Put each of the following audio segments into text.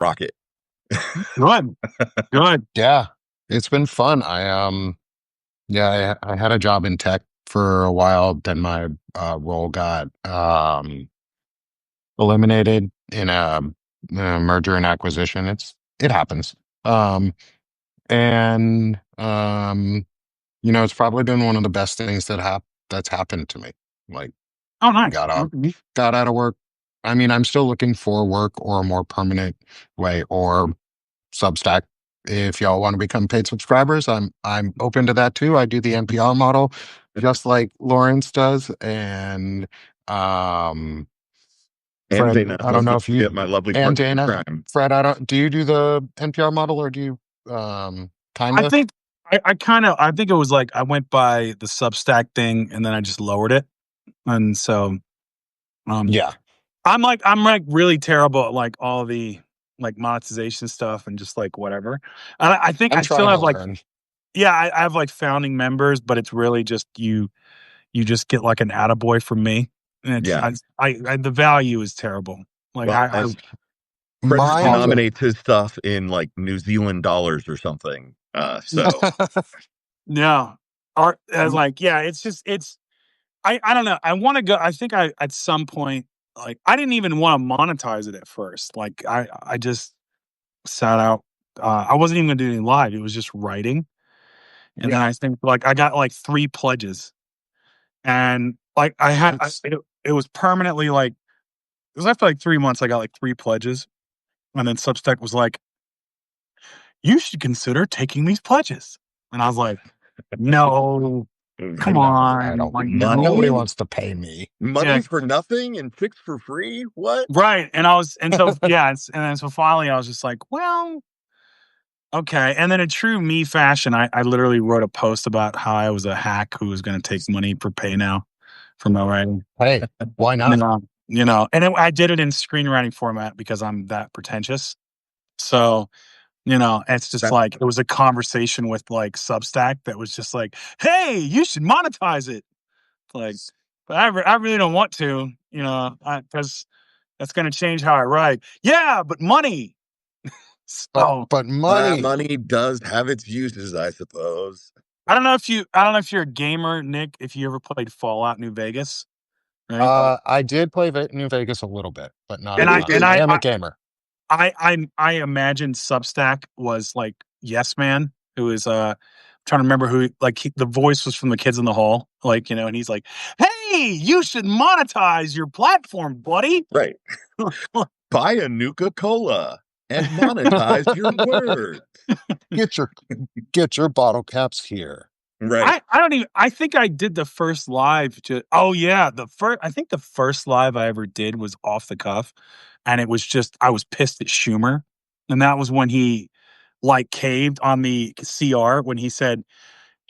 Rocket. Good. Yeah, it's been fun. I had a job in tech for a while. Then my role got eliminated in a merger and acquisition. It happens. Um, and it's probably been one of the best things that's happened to me. Like, Oh, nice. got out of work. I mean, I'm still looking for work or a more permanent way or Substack. If y'all want to become paid subscribers, I'm open to that too. I do the NPR model just like Lawrence does. And Fred, Dana, I don't know if you get my lovely and partner in Dana, crime. Fred, do you do the NPR model or do you kind I of? think I think it was like I went by the Substack thing and then I just lowered it. And so Yeah. I'm like really terrible at like all the like monetization stuff and just like whatever. I think I'm I still trying to have like learn. I have like founding members, but it's really just you just get like an attaboy from me. And it's Yeah. I the value is terrible. Like Well, Fred Mine- denominates his stuff in like New Zealand dollars or something. So yeah. Art as like, yeah, it's just I don't know. I want to go. I think I at some point, like I didn't even want to monetize it at first. Like I just sat out. I wasn't even gonna do any live. It was just writing. And then I think like I got like 3 pledges. And like it was permanently like it was after like 3 months I got like 3 pledges. And then Substack was like, you should consider taking these pledges. And I was like, no, come I on. don't. Like, Nobody no. wants to pay me. money Yeah. for nothing and 6 for free? What? Right. And so and then so finally I was just like, well, okay. And then in true me fashion, I literally wrote a post about how I was a hack who was going to take money for pay now for my writing. Hey, why not? And I did it in screenwriting format because I'm that pretentious. So, it's just like it was a conversation with like Substack that was just like, hey, you should monetize it. Like, but I really don't want to, because that's going to change how I write. Yeah, but money. So But money. Money does have its uses, I suppose. I don't know if you're a gamer, Nick. If you ever played Fallout New Vegas, right? I did play New Vegas a little bit, but not And a I ton. and I I am I a gamer. I imagine Substack was like Yes Man, who is trying to remember who the voice was from the Kids in the Hall, and he's like, "Hey, you should monetize your platform, buddy." Right. Buy a Nuka-Cola and monetize your words. Get your bottle caps here. Right. I think I did the first live I think the first live I ever did was off the cuff, and it was just I was pissed at Schumer, and that was when he like caved on the CR when he said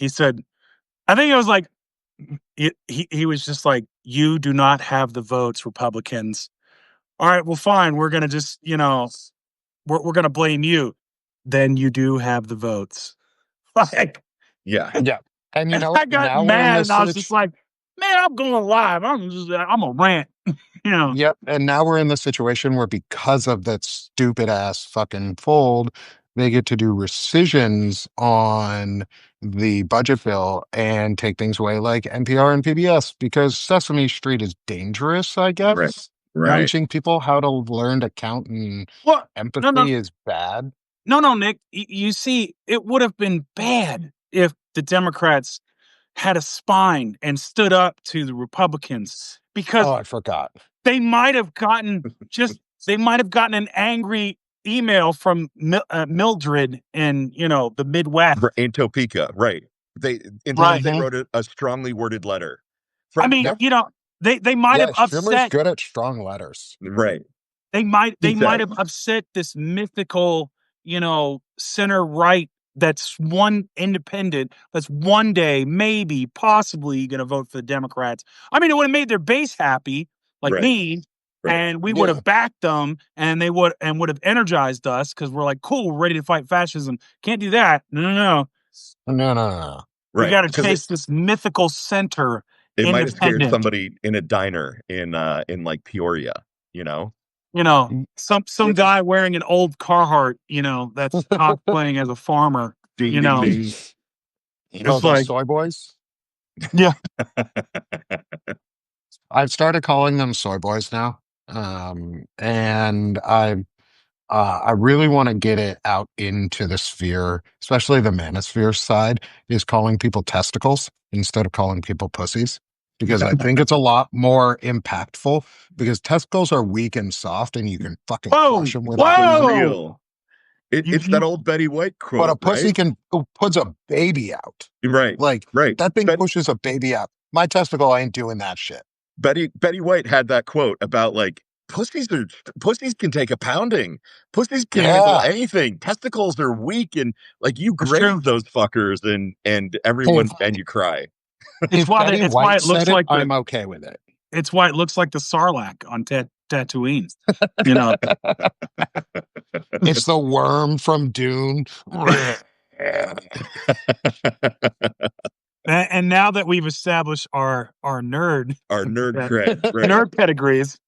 I think it was like he was just like, you do not have the votes, Republicans. All right, well fine, we're going to just, we're going to blame you. Then you do have the votes. Like Yeah. And I got mad and I was just like, man, I'm going live. I'm a rant. Yep. And now we're in the situation where because of that stupid ass fucking fold, they get to do rescissions on the budget bill and take things away like NPR and PBS because Sesame Street is dangerous, I guess. Right. Teaching people how to learn to count and empathy is bad. No, Nick. You see, it would have been bad if the Democrats had a spine and stood up to the Republicans because I forgot. They might have gotten an angry email from Mildred in the Midwest in Topeka, right? They wrote a strongly worded letter. I mean, they might have upset. Good at strong letters, right? They might have upset this mythical, center right. That's one independent. That's one day, maybe, possibly, going to vote for the Democrats. I mean, it would have made their base happy, like me, and we would have backed them, and they would have energized us because we're like, cool, we're ready to fight fascism. Can't do that. No. Right. We got to chase this mythical center. It might have scared somebody in a diner in like Peoria, You know, some guy wearing an old Carhartt, that's cosplaying as a farmer. Ding, ding, ding. It's like soy boys. Yeah. I've started calling them soy boys now, and I really want to get it out into the sphere, especially the manosphere side, is calling people testicles instead of calling people pussies. Because I think it's a lot more impactful because testicles are weak and soft and you can fucking crush them with a hammer. Unreal. It's that old Betty White quote, But a pussy right? can puts a baby out. Right. Like Right. that thing pushes a baby out. My testicle ain't doing that shit. Betty White had that quote about like pussies can take a pounding. Pussies can handle anything. Testicles are weak and like you graze those fuckers and everyone and you cry. It's why it looks like I'm okay with it. It's why it looks like the Sarlacc on Tatooine. It's the worm from Dune. And now that we've established our nerd nerd pedigrees,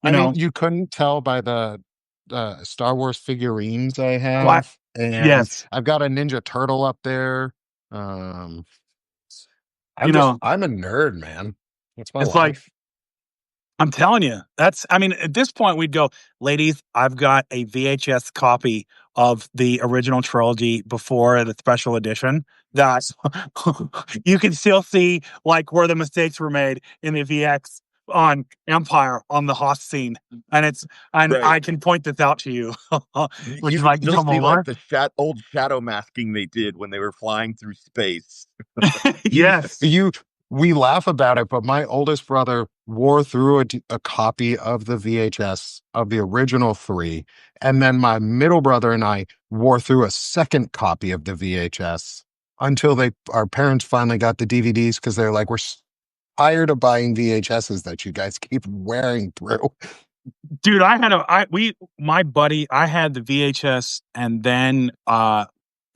mean, you couldn't tell by the Star Wars figurines I have, and I've got a Ninja Turtle up there. I'm a nerd, man. That's my life. Like, I'm telling you, at this point we'd go, ladies, I've got a VHS copy of the original trilogy before the special edition that you can still see like where the mistakes were made in the VX on Empire on the Hoth scene. And I can point this out to you. Which is like, you'll see like the old shadow masking they did when they were flying through space. Yes. We laugh about it, but my oldest brother wore through a copy of the VHS of the original 3. And then my middle brother and I wore through a second copy of the VHS until our parents finally got the DVDs because they're like, we're tired of buying VHSs that you guys keep wearing through. Dude, I had I had the VHS and then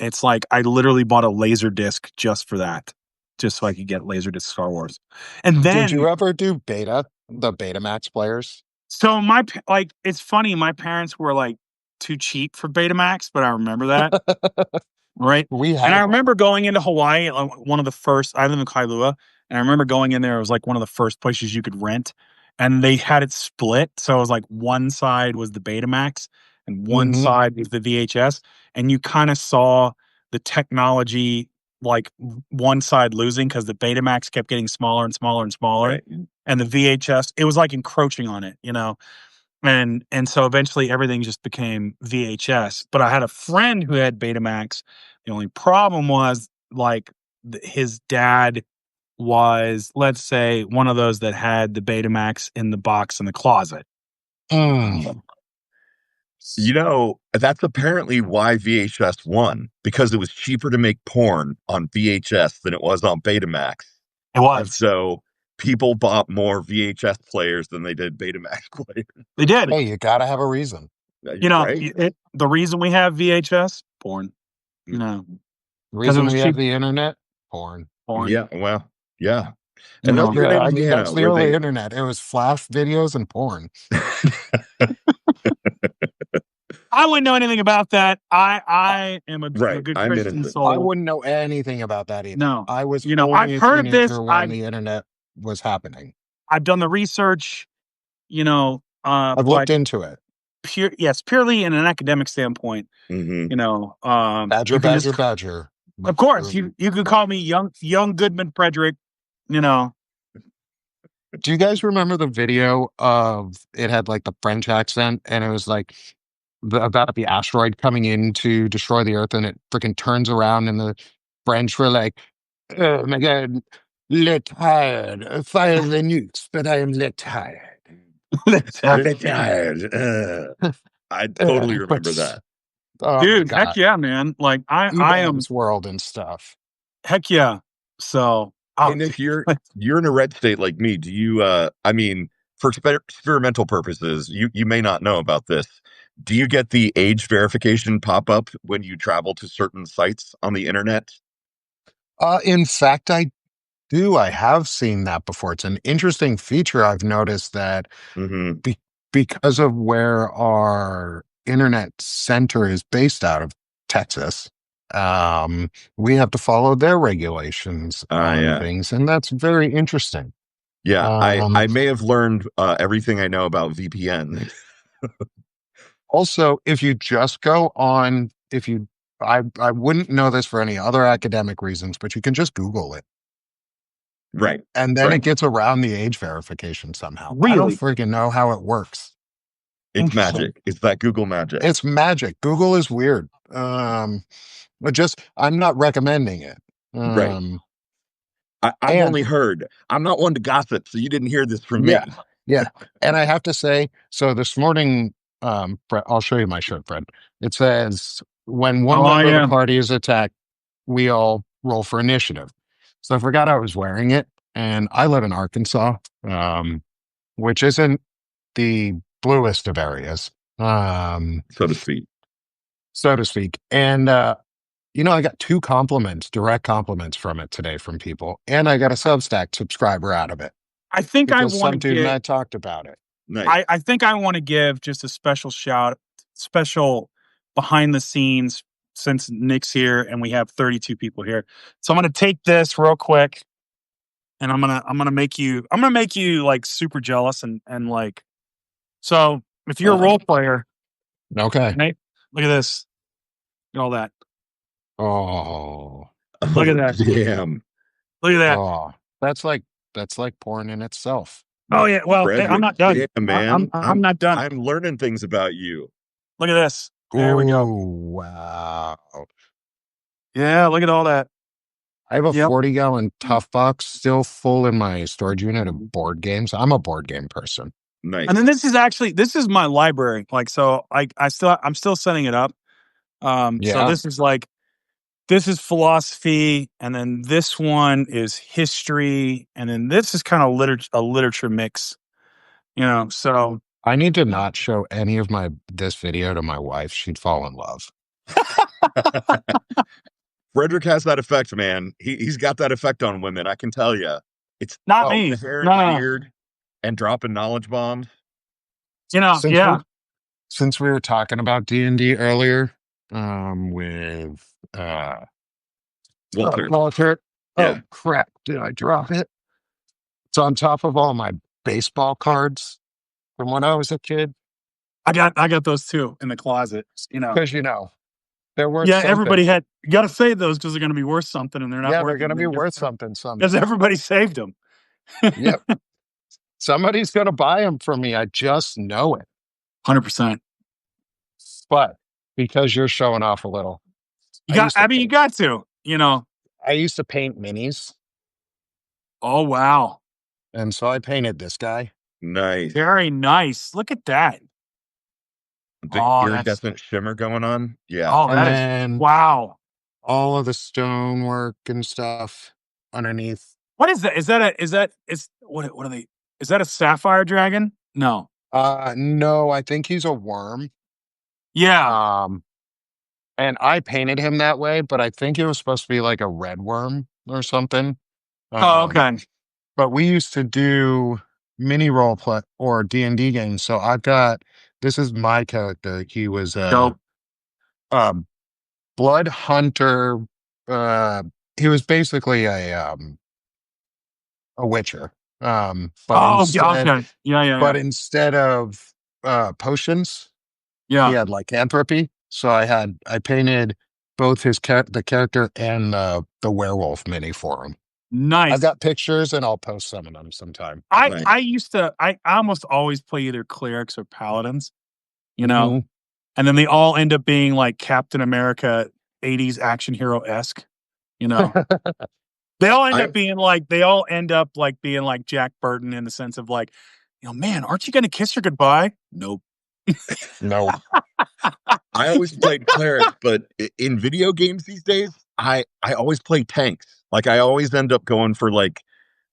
it's like I literally bought a laser disc just for that. Just so I could get Laserdisc Star Wars. And then, did you ever do the Betamax players? So it's funny. My parents were like too cheap for Betamax, but I remember that. Right. And I remember going into Hawaii, one of the first. I live in Kailua, and I remember going in there. It was like one of the first places you could rent, and they had it split. So it was like one side was the Betamax, and one side was the VHS, and you kind of saw the technology. Like one side losing because the Betamax kept getting smaller and smaller and smaller, and the VHS it was like encroaching on it, and so eventually everything just became VHS. But I had a friend who had Betamax. The only problem was like his dad was, let's say, one of those that had the Betamax in the box in the closet. That's apparently why VHS won, because it was cheaper to make porn on VHS than it was on Betamax. It was. And so people bought more VHS players than they did Betamax players. They did. Hey, you got to have a reason. The reason we have VHS, porn. The reason we have the internet, porn. Yeah, well, yeah. And that's the early internet. It was flash videos and porn. I wouldn't know anything about that. I am a good Christian soul. I wouldn't know anything about that either. No, I was I've heard of this when the internet was happening. I've done the research. I've looked into it. Purely in an academic standpoint. Badger. Of course, you could call me young Goodman Frederick. Do you guys remember the video of it had like the French accent and it was like about the asteroid coming in to destroy the Earth and it freaking turns around and the French were like, oh my God, le tired, fire the nukes, but I am le tired. Le tired. I totally remember that. Oh, dude, heck yeah, man. Like I am world and stuff. Heck yeah. So and if you're in a red state like me, do you for experimental purposes, you may not know about this. Do you get the age verification pop up when you travel to certain sites on the internet? In fact, I do. I have seen that before. It's an interesting feature I've noticed that because of where our internet center is based out of, Texas, we have to follow their regulations on Yeah. things, and that's very interesting. Yeah, Um, I may have learned everything I know about VPN. Also, if you just go on, if you, I wouldn't know this for any other academic reasons, but you can just Google it. Right. And then Right. it gets around the age verification somehow. I don't Really freaking know how it works. It's interesting. magic. It's that Google magic. It's magic. Google is weird. But just, I'm not recommending it. Right. Um, I've and only heard. I'm not one to gossip, so you didn't hear this from yeah, me. yeah. And I have to say, so this morning, I'll show you my shirt, Fred. It says, when one Oh member of the yeah. party is attacked, we all roll for initiative. So I forgot I was wearing it. And I live in Arkansas, which isn't the bluest of areas, So to speak. so to speak. And, I got two compliments, direct compliments from it today from people. And I got a Substack subscriber out of it I think I because want to some dude and get. I talked about it. Nice. I think I want to give just a special behind the scenes since Nick's here and we have 32 people here. So I'm gonna take this real quick and I'm gonna make you like super jealous and like so if you're a Uh-oh. role player, Okay. Nate, look at this. Look at all that. Oh, Look at Oh, that. damn. Look at that. oh, that's like porn in itself. Oh yeah. Well, I'm Frederick, not done. damn, man. I'm not done. I'm learning things about you. Look at this. There we go. Oh, wow. Yeah, look at all that. I have a Yep. 40-gallon tough box still full in my storage unit of board games. I'm a board game person. Nice. And then this is my library. Like so I'm still setting it up. So Yeah. this is philosophy, and then this one is history, and then this is kind of a literature mix. So I need to not show any of this video to my wife. She'd fall in love. Frederick has that effect, man. He's got that effect on women. I can tell you. It's not Oh, me. the hair No, and the no, no. beard and dropping knowledge bombs. since Yeah. we were talking about D&D earlier, with Walter. Walter. Yeah. Oh crap! Did I drop it? It's on top of all my baseball cards from when I was a kid. I got those too in the closet. Because they're worth Yeah, something. everybody you got to save those because they're going to be worth something, and they're not. Yeah, worth they're going to be anything worth something because someday. everybody saved them. Yep. Somebody's going to buy them for me. I just know it. 100%. But because you're showing off a little, You got to. I used to paint minis, Oh wow, and so I painted this guy. Nice. very nice. Look at that. The Oh, iridescent shimmer going on. Yeah. oh, And that is then wow. all of the stonework and stuff underneath. What is that? What are they? Is that a sapphire dragon? No. No, I think he's a worm. Yeah. And I painted him that way, but I think it was supposed to be like a red worm or something. Oh, okay. But we used to do mini role play or D&D games. So this is my character. He was Dope. a blood hunter. He was basically a witcher. But Oh, instead, okay. Yeah. but instead of potions, Yeah. he had lycanthropy. So I painted both the character and the werewolf mini for him. Nice. I've got pictures and I'll post some of them sometime. I almost always play either clerics or paladins, Mhm. and then they all end up being like Captain America 80s action hero esque, They all end up being like Jack Burton in the sense of like, man, aren't you gonna kiss her goodbye? Nope. No. I always played cleric, but in video games these days, I always play tanks. Like I always end up going for like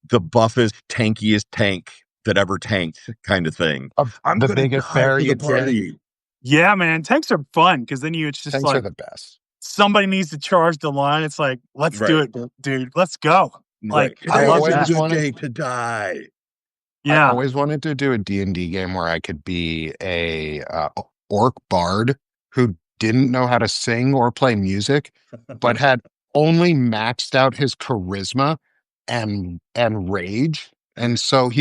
the buffest, tankiest tank that ever tanked kind of thing. I'm The gonna biggest die bear for the you get. party. Yeah, man, tanks are fun because then it's just Tanks like are the best. somebody needs to charge the line. It's like, let's do Right. it, dude. Let's go. Like, Right. I I love always Today's a that. good wanted- day to die. I Yeah. always wanted to do a D&D game where I could be a orc bard who didn't know how to sing or play music, but had only maxed out his charisma and rage. And so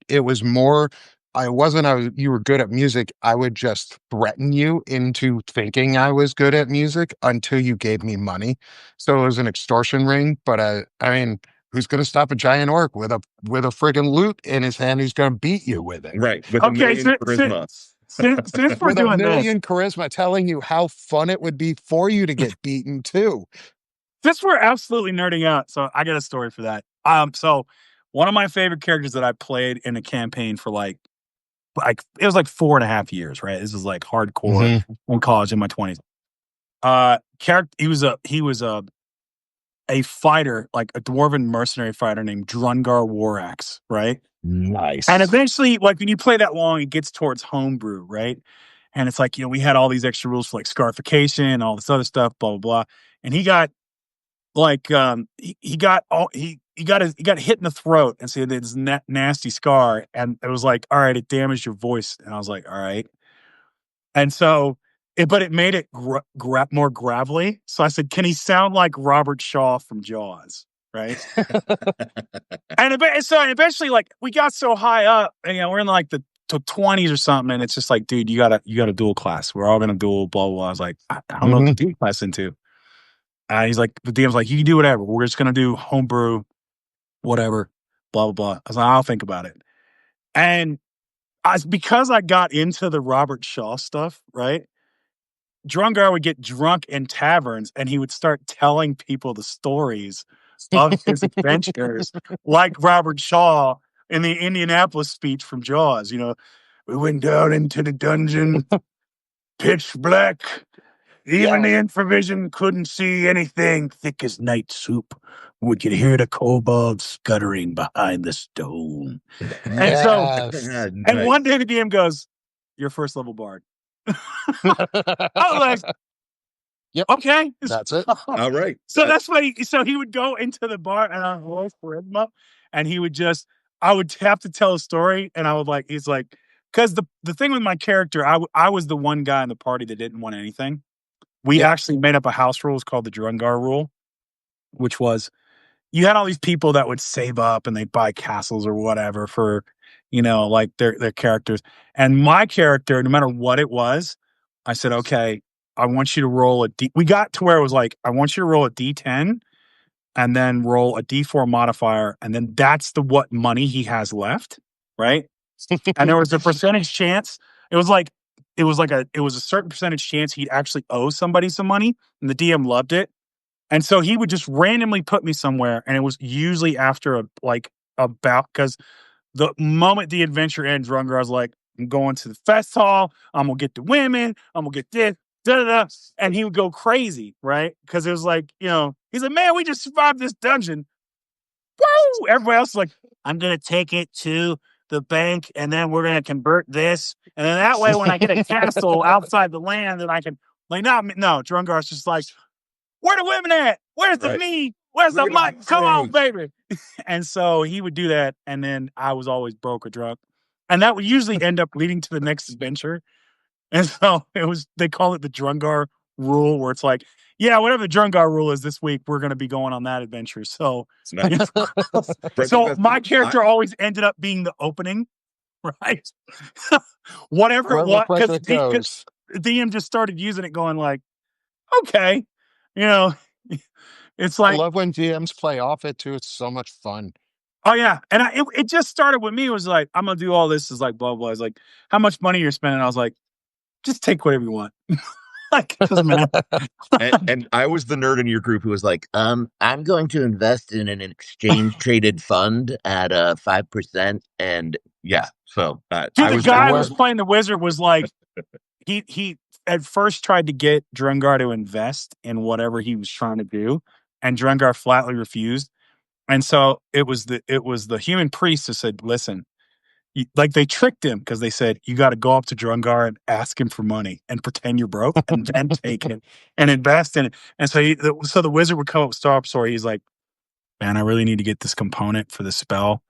it was more, you were good at music. I would just threaten you into thinking I was good at music until you gave me money. So it was an extortion ring, but I mean, who's going to stop a giant orc with a friggin' lute in his hand who's going to beat you with it? Right. With a Okay. million So, charisma. since we're With a doing this, million charisma telling you how fun it would be for you to get beaten too. since we're absolutely nerding out, so I got a story for that. So one of my favorite characters that I played in a campaign for like it was like 4.5 years, right? This was like hardcore Hmm. in college in my 20s. Character he was a fighter, like a dwarven mercenary fighter named Drungar Warax, right? And Nice. eventually, like when you play that long, it gets towards homebrew, right? And it's like, we had all these extra rules for like scarification, all this other stuff, blah, blah, blah. And he got like he got all he got hit in the throat and so he had this nasty scar. And it was like, all right, it damaged your voice. And I was like, all right. And so but it made it more gravelly. So I said, can he sound like Robert Shaw from Jaws? Right. And so eventually, like, we got so high up, and we're in like the 20s or something, and it's just like, dude, you got a dual class. We're all gonna dual, blah blah blah. I was like, I don't know what Hmm. to dual class into. He's like, the DM's like, you can do whatever. We're just gonna do homebrew, whatever, blah blah blah. I was like, I'll think about it. And because I got into the Robert Shaw stuff, right? Drungar would get drunk in taverns, and he would start telling people the stories of his adventures, like Robert Shaw in the Indianapolis speech from Jaws. We went down into the dungeon, pitch black. Even the Yes. infravision couldn't see anything thick as night soup. We could hear the kobolds scuttering behind the stone. And so, Yes. and Nice. one day the DM goes, "Your first level bard." I was like, Yep. okay. That's it. All right. So that's why he would go into the bar and I was charisma and I would have to tell a story and I would he's like, because the thing with my character, I was the one guy in the party that didn't want anything. We Yep. actually made up a house rules called the Drungar rule, which was you had all these people that would save up and they'd buy castles or whatever for, like their characters. And my character, no matter what it was, I said, okay, I want you to roll a D. We got to where it was like, I want you to roll a D10 and then roll a D4 modifier. And then that's what money he has left. Right. And there was a percentage chance. It was like, it was a certain percentage chance he'd actually owe somebody some money. And the DM loved it. And so he would just randomly put me somewhere, and it was usually after because the moment the adventure ends, Runger, I was like, I'm going to the fest hall, I'm gonna get the women, I'm gonna get this, da da da. And he would go crazy, right? Because it was like, he's like, man, we just survived this dungeon. Woo! Everybody else is like, I'm gonna take it to the bank, and then we're gonna convert this. And then that way, when I get a castle outside the land, then I can no, Drungar's just like, where the women at? Where's the Right. meat? Where's the Look at money? that Come on, thing. baby. And so he would do that. And then I was always broke or drunk. And that would usually end up leading to the next adventure. And so they call it the Drungar rule, where it's like, yeah, whatever the Drungar rule is this week, we're going to be going on that adventure. So, Nice. so That's my character always ended up being the opening, right? Whatever it Wherever the was, because president goes. DM just started using it, going like, okay, you know, it's I like, love when GMs play off it too. It's so much fun. oh yeah, and it just started with me. It was like, I'm gonna do all this. Is like blah blah. It's like, how much money you're spending? I was like, just take whatever you want. Like, it doesn't matter. and I was the nerd in your group who was like, I'm going to invest in an exchange traded fund at 5%. And yeah, so Dude, I the was that guy who was nerd. playing the wizard was like, he at first tried to get Drungar to invest in whatever he was trying to do, and Drungar flatly refused. And so it was the human priest who said, listen. Like they tricked him because they said you got to go up to Drungar and ask him for money and pretend you're broke and then take it and invest in it. And so so the wizard would come up with Star Story. He's like, man, I really need to get this component for the spell.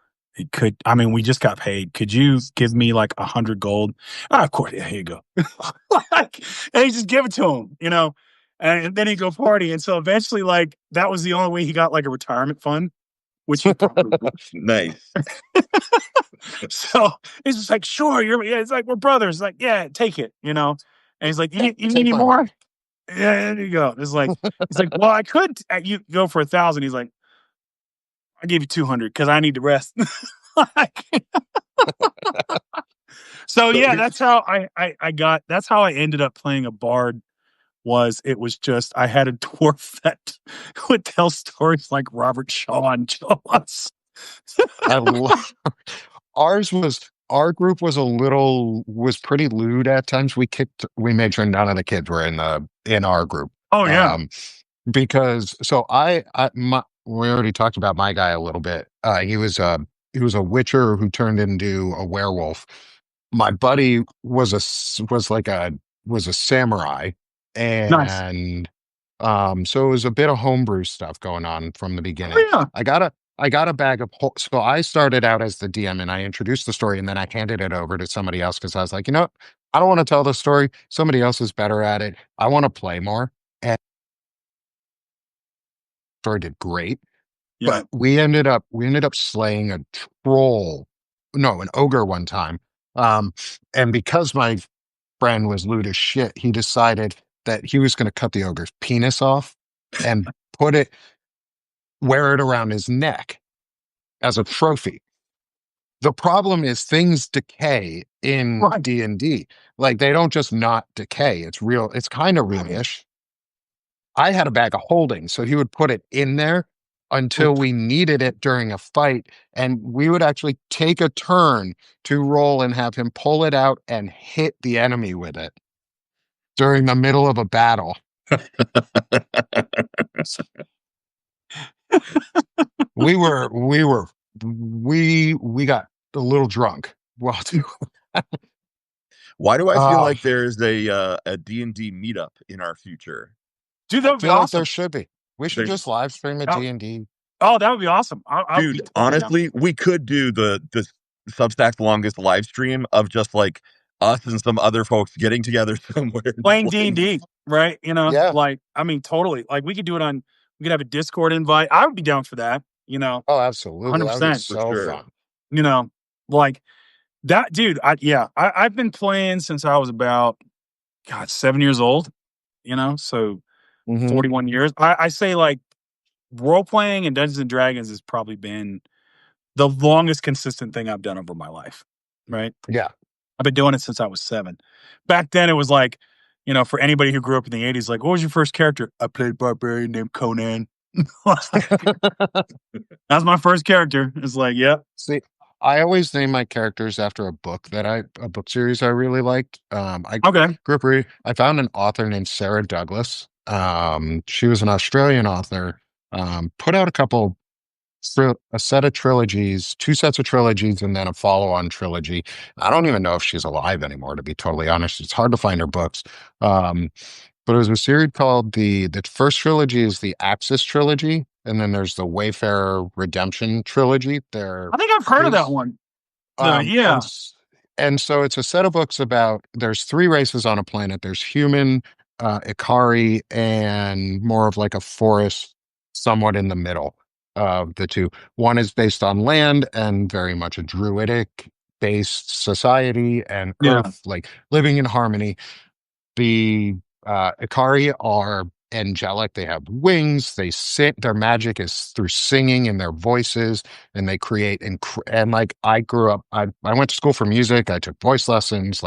could I mean, we just got paid. Could you give me like 100 gold? Oh, of course, yeah, here you go. Like, and he just give it to him, and then he go party. And so eventually, like that was the only way he got like a retirement fund, which he probably Nice. so he's just like, sure, yeah. It's like we're brothers. Like, yeah, take it, And he's like, you need Take any my more? money. Yeah, there you go. It's like, well, I could you go for 1,000. He's like, I gave you 200 because I need the rest. Like, so So yeah, here's that's how I got. That's how I ended up playing a bard. It was just I had a dwarf that would tell stories like Robert Shaw and Jaws. I love our group was pretty lewd at times. We made sure none of the kids were in our group. Oh yeah, Um, because so we already talked about my guy a little bit. He was a witcher who turned into a werewolf. My buddy was a samurai, nice. and so it was a bit of homebrew stuff going on from the beginning. Oh yeah, I got a bag of so I started out as the DM and I introduced the story and then I handed it over to somebody else because I was like, what? I don't want to tell the story. Somebody else is better at it. I want to play more. And the story did great. yeah. But we ended up slaying a troll, no, an ogre one time. And because my friend was lewd as shit, he decided that he was going to cut the ogre's penis off and put it, wear it around his neck as a trophy. The problem is things decay in Right. D&D. Like they don't just not decay. It's real. It's kind of real-ish. I had a bag of holding, so he would put it in there until we needed it during a fight, and we would actually take a turn to roll and have him pull it out and hit the enemy with it during the middle of a battle. We got a little drunk while doing. Why do I feel Uh, like there's a D&D meetup in our future? Dude, I that would be feel like there awesome. should be. We should There's just live stream a Oh, D&D. oh, that would be awesome. I would be Dude, totally down. honestly, we could do the Substack's longest live stream of just like us and some other folks getting together somewhere and Playing playing. D&D, right? Yeah. Like, I mean, totally. Like, we could have a Discord invite. I would be down for that, Oh, absolutely. That would be 100%. For so sure. fun. Like that, dude. I've been playing since I was about, God, 7 years old, so Hmm. 41 years. I say like role playing and Dungeons and Dragons has probably been the longest consistent thing I've done over my life, right? Yeah. I've been doing it since I was 7. Back then, it was like, for anybody who grew up in the 80s, like, what was your first character? I played barbarian named Conan. That's my first character. It's like, yep. See, I always name my characters after a book series I really liked. I Okay. grew up I found an author named Sarah Douglas. She was an Australian author. Put out a set of trilogies, two sets of trilogies, and then a follow-on trilogy. I don't even know if she's alive anymore, to be totally honest. It's hard to find her books. Um, but it was a series called the first trilogy is the Axis trilogy, and then there's the Wayfarer Redemption trilogy. I think I've heard of that Bas- one. um, and Yeah. s- and so it's a set of books about there's three races on a planet. There's human, Ikari, and more of like a forest, somewhat in the middle of the two. One is based on land and very much a druidic based society and Yeah. earth, like living in harmony. The Ikari are angelic. They have wings. They sing. Their magic is through singing and their voices, and they create. And like I grew up, I went to school for music. I took voice lessons.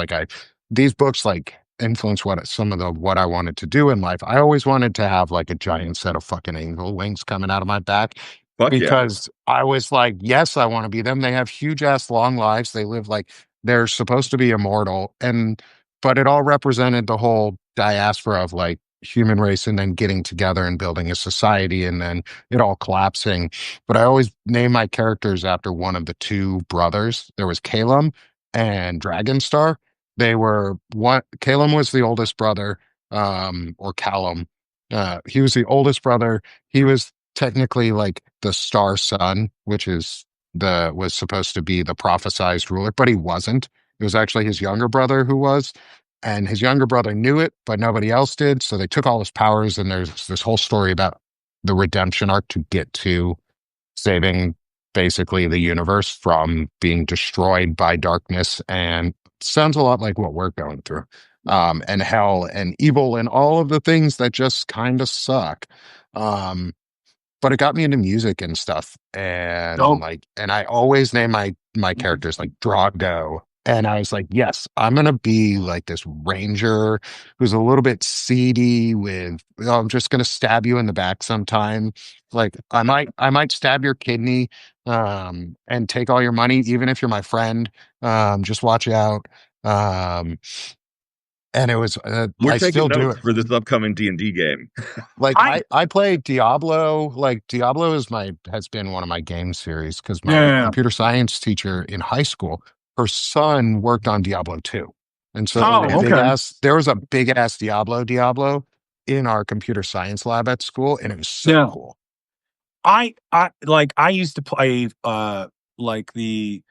These books like influenced what I wanted to do in life. I always wanted to have like a giant set of fucking angel wings coming out of my back Fuck yeah. because I was like, yes, I want to be them. They have huge ass long lives. They live like they're supposed to be immortal, but it all represented the whole diaspora of like human race and then getting together and building a society and then it all collapsing. But I always name my characters after one of the two brothers. There was Calum and Dragonstar. Calum was the oldest brother, or Callum. He was the oldest brother. He was technically like the star son, which is was supposed to be the prophesized ruler, but he wasn't. It was actually his younger brother who was. And his younger brother knew it, but nobody else did. So they took all his powers, and there's this whole story about the redemption arc to get to saving basically the universe from being destroyed by darkness. And sounds a lot like what we're going through. And hell and evil and all of the things that just kind of suck. But it got me into music and stuff. And Dope. like, and I always name my characters like Drago. And I was like, yes, I'm gonna be like this ranger who's a little bit seedy with, "Oh, I'm just gonna stab you in the back sometime. Like I might stab your kidney and take all your money, even if you're my friend. Just watch out." Um and it was We're I taking still do notes it. for this upcoming D&D game. Like I I play Diablo. Like Diablo has been one of my game series because yeah, my yeah, yeah. computer science teacher in high school, her son worked on Diablo 2. And so Oh, okay. there was a big ass Diablo in our computer science lab at school, and it was so Yeah. cool. I used to play like the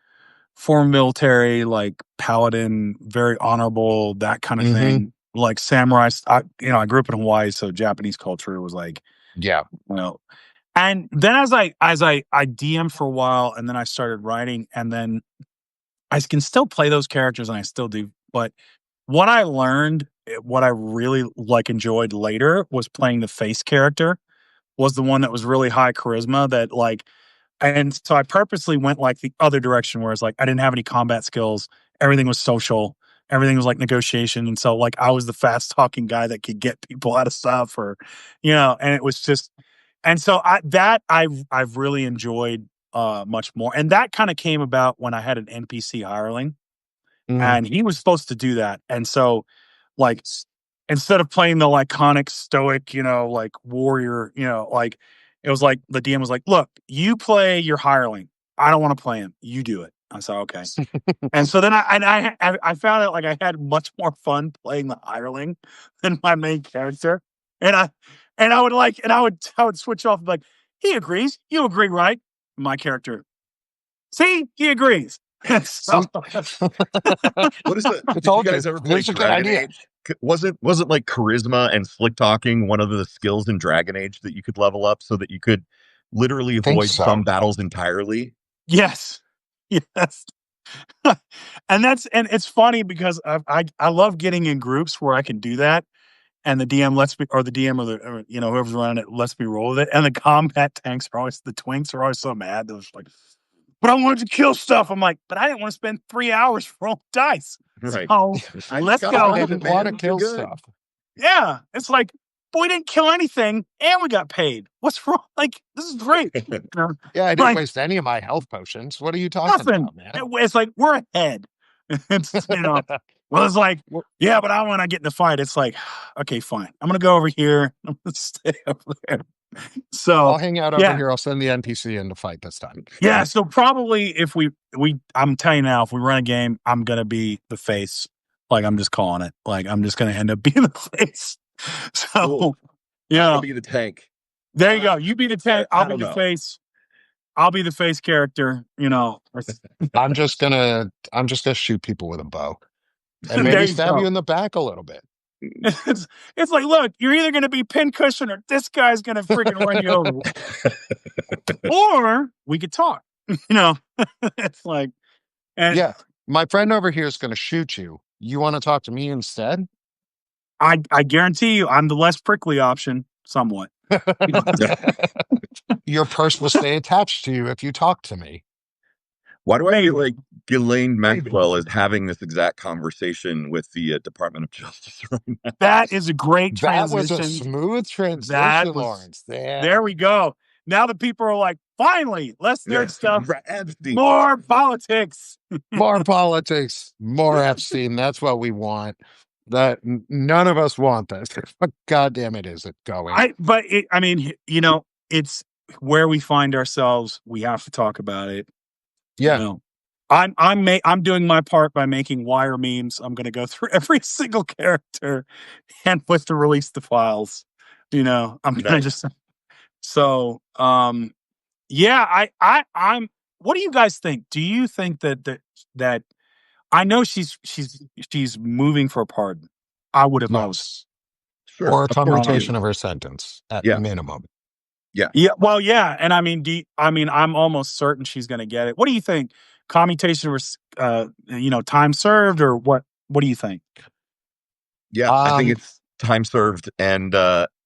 former military, like paladin, very honorable, that kind of Hmm. thing. Like samurai. I grew up in Hawaii, so Japanese culture was like, Yeah. you know. And then as I DM'd for a while, and then I started writing, and then I can still play those characters, and I still do. But what I learned, what I really like enjoyed later was playing the face character. Was the one that was really high charisma that like and so I purposely went like the other direction where it's like I didn't have any combat skills. Everything was social. Everything was like negotiation. And so like I was the fast talking guy that could get people out of stuff or, and it was just and so I've really enjoyed much more. And that kind of came about when I had an NPC hireling Hmm. and he was supposed to do that. And so like instead of playing the iconic stoic, like warrior, like it was like the DM was like, "Look, you play your hireling. I don't want to play him. You do it." I said, "Okay." And so then I found out like I had much more fun playing the hireling than my main character, and I would switch off like he agrees, you agree, right? My character, see, he agrees. And so See, What is it? I Did you told you guys ever play this is a good Dragon idea. Age? Wasn't like charisma and slick talking one of the skills in Dragon Age that you could level up so that you could literally Think avoid some so. battles entirely? yes, yes. And it's funny because I love getting in groups where I can do that, and the DM lets me, or the DM or whoever's running it lets me roll with it. And the combat tanks are always the twinks are always so mad. They're just like, "But I wanted to kill stuff." I'm like, "But I didn't want to spend 3 hours rolling dice. Right. So I just let's gotta I go." find it, didn't want to man. You're kill good. stuff. Yeah, it's like, but we didn't kill anything, and we got paid. What's wrong? Like this is great. Yeah, I didn't Like waste any of my health potions. What are you talking nothing. about, man? It's like we're ahead. It's well, it's like, Well, yeah, but I want to get in the fight. It's like, okay, fine. I'm gonna go over here. I'm gonna stay over there. So I'll hang out over yeah, here. I'll send the NPC in to fight this time. yeah. So probably if I'm telling you now, if we run a game, I'm gonna be the face. Like I'm just calling it. Like I'm just gonna end up being the face. Cool. So I'm gonna yeah, be the tank. there you go. You be the tank. I'll I be don't the know. face. I'll be the face character. I'm just gonna shoot people with a bow and There maybe you stab you go. in the back a little bit. It's like, look, you're either gonna be pincushion or this guy's gonna freaking run you over. Or we could talk. It's like, and Yeah, my friend over here is gonna shoot you. You want to talk to me instead? I guarantee you, I'm the less prickly option, somewhat. Your purse will stay attached to you if you talk to me. Why do I feel Maybe like Ghislaine Maxwell is having this exact conversation with the Department of Justice right now? that is a great That was a transition. smooth That transition, was Lawrence. Yeah. there we go. Now the people are like, finally, less Yeah, nerd stuff, Epstein. more politics. More politics, more Epstein. That's what we want. None of us want this. But God damn it, is it going? I mean, it's where we find ourselves. We have to talk about it. You Yeah. know, I'm doing my part by making wire memes. I'm going to go through every single character and put to release the files. I'm going to Nice. just so yeah. I'm what do you guys think? Do you think that I know she's moving for a pardon. I would if I was. Yes. Sure, Or a of course she commutation is. of her sentence at Yeah, minimum. yeah, Yeah, well, yeah, and I mean, I'm almost certain she's going to get it. What do you think? Commutation, time served, or what? What do you think? yeah. I think Um, it's time served, and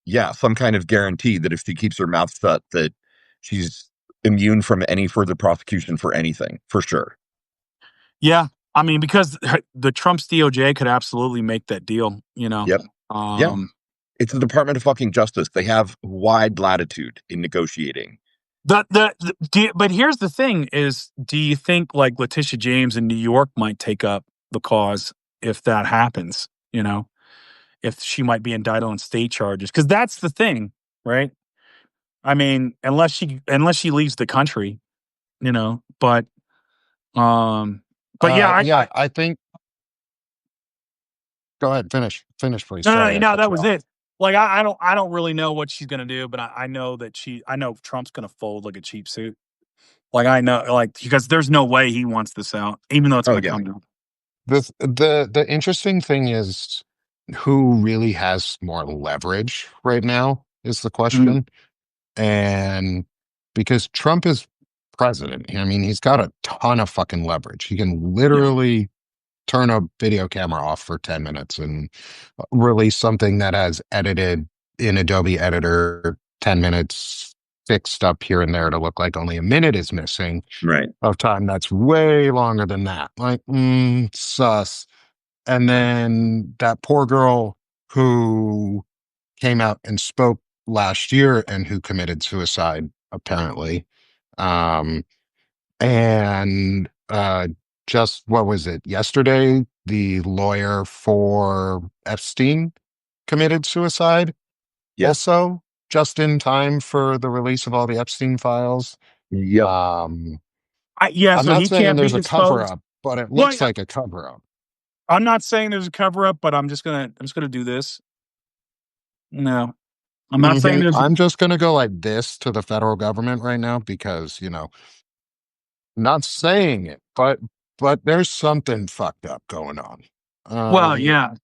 yeah, some kind of guarantee that if she keeps her mouth shut, that she's immune from any further prosecution for anything, for sure. Yeah, I mean, because the Trump's DOJ could absolutely make that deal. Yep. Yeah. Um, It's the Department of fucking Justice. They have wide latitude in negotiating. but here's the thing: is do you think like Letitia James in New York might take up the cause if that happens? If she might be indicted on state charges, because that's the thing, right? I mean, unless she leaves the country, you know. Um, but yeah, yeah, I think. Go ahead, finish, please. no, no, Sorry, no, I no, cut that you was off. it. Like I don't really know what she's gonna do, but I know that I know Trump's gonna fold like a cheap suit. Like I know, like because there's no way he wants this out, even though it's Oh gonna yeah. come down. The interesting thing is who really has more leverage right now is the Mm, question. And because Trump is president, I mean, he's got a ton of fucking leverage. He can yeah, literally turn a video camera off for 10 minutes and release something that has edited in Adobe Editor 10 minutes fixed up here and there to look like only a minute is missing Right. of time that's way longer than that. Like, sus. And then that poor girl who came out and spoke last year and who committed suicide, apparently. Um, and just what was it? Yesterday, the lawyer for Epstein committed suicide, Yes. also just in time for the release of all the Epstein files. Yep. Um, yeah. I'm So not he saying can't be there's a cover disposed. up, but it Well, looks like a cover up. I'm not saying there's a cover up, but I'm just gonna do this. No, I'm not saying there's. I'm just going to go like this to the federal government right now because, not saying it, but there's something fucked up going on. Well, Um, yeah.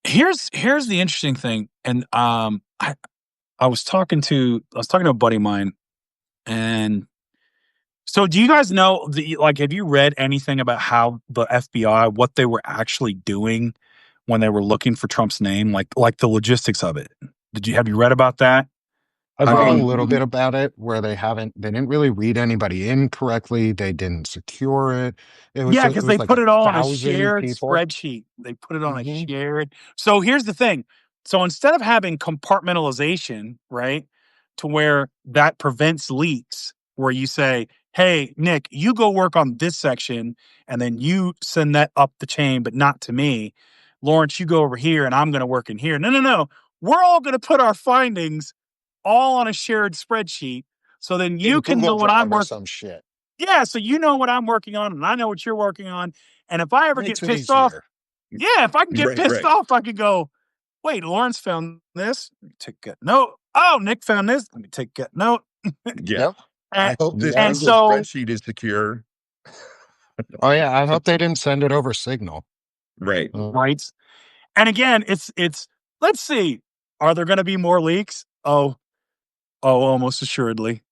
Here's the interesting thing, and I was talking to a buddy of mine, and so do you guys know have you read anything about how the FBI what they were actually doing when they were looking for Trump's name, like the logistics of it? Have you read about that? I've I read a mean, little bit about it where they didn't really read anybody in correctly. They didn't secure it. Yeah, It because was they like put a it all on a thousand shared people. spreadsheet. They put it on a Hmm. shared. So here's the thing. So instead of having compartmentalization, right, to where that prevents leaks, where you say, hey, Nick, you go work on this section and then you send that up the chain, but not to me. Lawrence, you go over here and I'm going to work in here. No, no, no. We're all going to put our findings all on a shared spreadsheet. So then In you can Google know what I'm Drive or working. some shit. Yeah, so you know what I'm working on, and I know what you're working on. And if I ever get Makes it pissed off, easier. yeah, if I can get right, pissed right. off, I could go, wait, Lawrence found this. Let me take a note. Oh, Nick found this. Let me take a note. Yeah. Yep. And, I hope this and Yep. Google so, spreadsheet is secure. Oh yeah, I hope they didn't send it over Signal. Right. right. And again, let's see, are there going to be more leaks? Oh, almost assuredly.